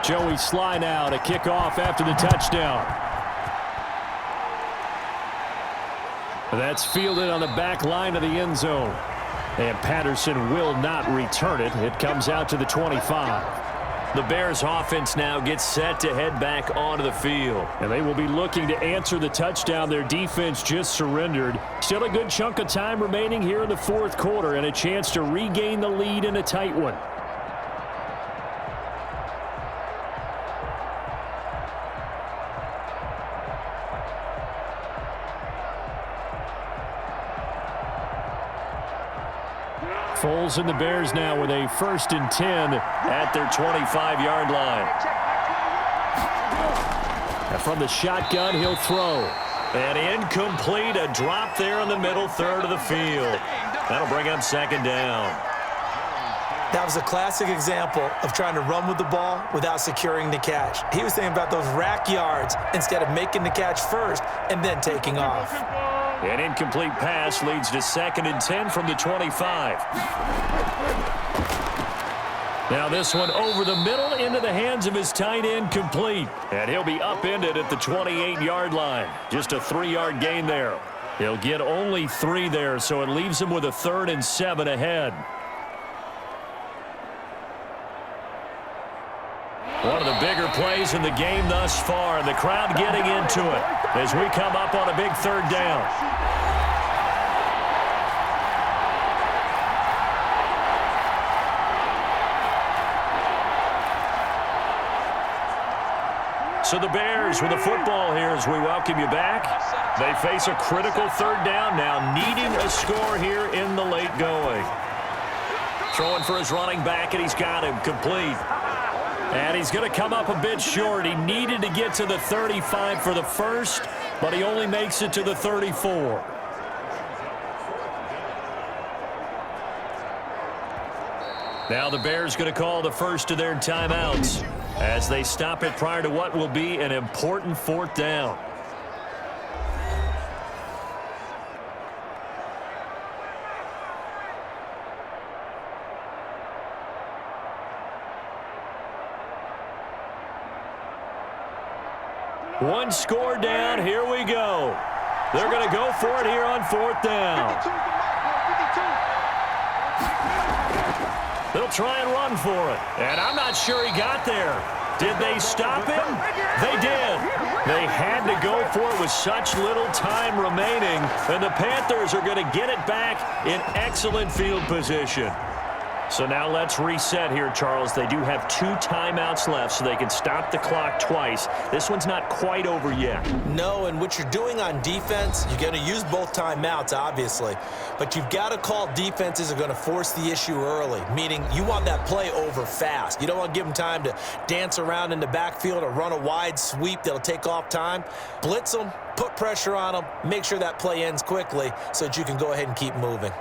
Joey Sly now to kick off after the touchdown. That's fielded on the back line of the end zone. And Patterson will not return it. It comes out to the 25. The Bears offense now gets set to head back onto the field. And they will be looking to answer the touchdown their defense just surrendered. Still a good chunk of time remaining here in the 4th quarter and a chance to regain the lead in a tight one. Foles and the Bears now with a 1st and 10 at their 25-yard line. And from the shotgun, he'll throw. And incomplete, a drop there in the middle third of the field. That'll bring up 2nd down. That was a classic example of trying to run with the ball without securing the catch. He was thinking about those rack yards instead of making the catch first and then taking off. An incomplete pass leads to 2nd and 10 from the 25. Now this one over the middle into the hands of his tight end, complete. And he'll be upended at the 28-yard line. Just a 3-yard gain there. He'll get only 3 there, so it leaves him with a 3rd and 7 ahead. One of the bigger plays in the game thus far, and the crowd getting into it as we come up on a big 3rd down. So the Bears with the football here as we welcome you back. They face a critical third down now, needing a score here in the late going. Throwing for his running back, and he's got him complete. And he's going to come up a bit short. He needed to get to the 35 for the first, but he only makes it to the 34. Now the Bears going to call the first of their timeouts as they stop it prior to what will be an important fourth down. One score down. Here we go. They're going to go for it here on fourth down. They'll try and run for it. And I'm not sure he got there. Did they stop him? They did. They had to go for it with such little time remaining. And the Panthers are going to get it back in excellent field position. So now let's reset here, Charles. They do have 2 timeouts left, so they can stop the clock twice. This one's not quite over yet. No, and what you're doing on defense, you're going to use both timeouts, obviously. But you've got to call defenses are going to force the issue early, meaning you want that play over fast. You don't want to give them time to dance around in the backfield or run a wide sweep that'll take off time. Blitz them, put pressure on them, make sure that play ends quickly so that you can go ahead and keep moving.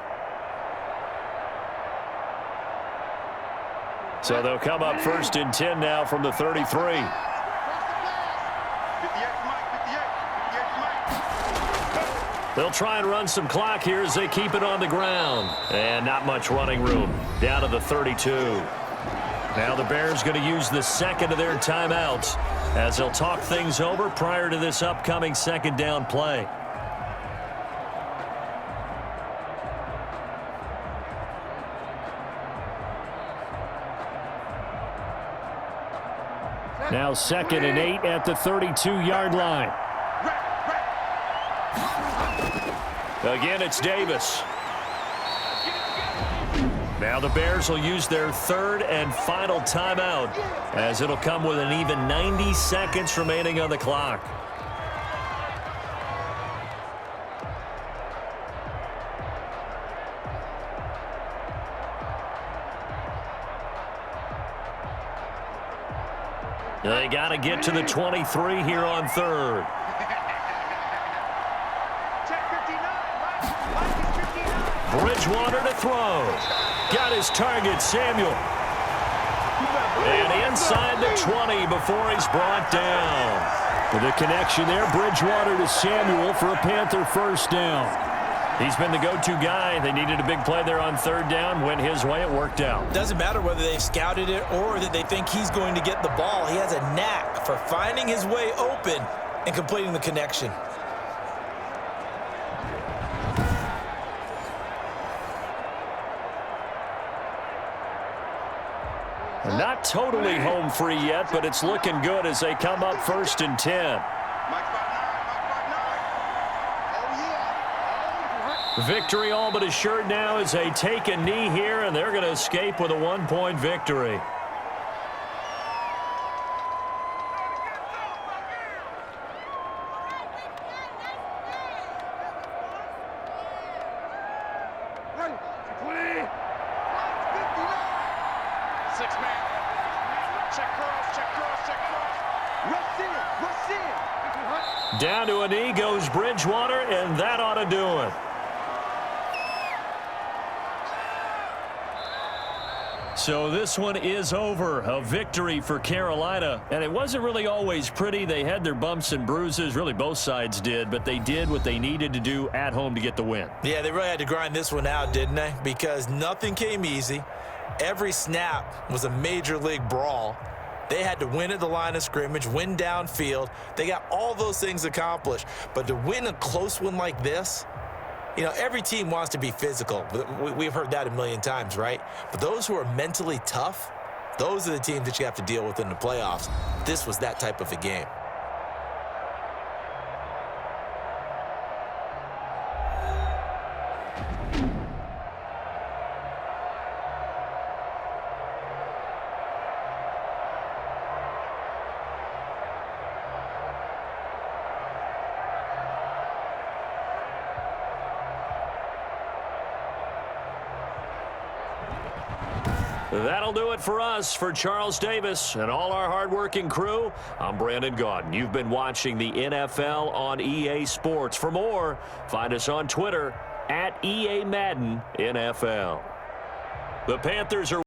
So they'll come up first and 10 now from the 33. They'll try and run some clock here as they keep it on the ground. And not much running room. Down to the 32. Now the Bears going to use the second of their timeouts as they'll talk things over prior to this upcoming second down play. Now 2nd and 8 at the 32-yard line. Again, it's Davis. Now the Bears will use their 3rd and final timeout as it'll come with an even 90 seconds remaining on the clock. They got to get to the 23 here on 3rd. Bridgewater to throw. Got his target, Samuel. And inside the 20 before he's brought down. With a connection there, Bridgewater to Samuel for a Panther first down. He's been the go-to guy. They needed a big play there on 3rd down. Went his way. It worked out. Doesn't matter whether they've scouted it or that they think he's going to get the ball. He has a knack for finding his way open and completing the connection. Not totally home free yet, but it's looking good as they come up 1st and 10. Victory all but assured now as they take a knee here, and they're going to escape with a 1-point victory. Down to a knee goes Bridgewater, and that ought to do it. So this one is over. A victory for Carolina. And it wasn't really always pretty. They had their bumps and bruises. Really, both sides did. But they did what they needed to do at home to get the win. Yeah, they really had to grind this one out, didn't they? Because nothing came easy. Every snap was a major league brawl. They had to win at the line of scrimmage, win downfield. They got all those things accomplished. But to win a close one like this, you know, every team wants to be physical. We've heard that a million times, right? But those who are mentally tough, those are the teams that you have to deal with in the playoffs. This was that type of a game. That'll do it for us. For Charles Davis and all our hardworking crew, I'm Brandon Gaudin. You've been watching the NFL on EA Sports. For more, find us on Twitter @EA Madden NFL. The Panthers are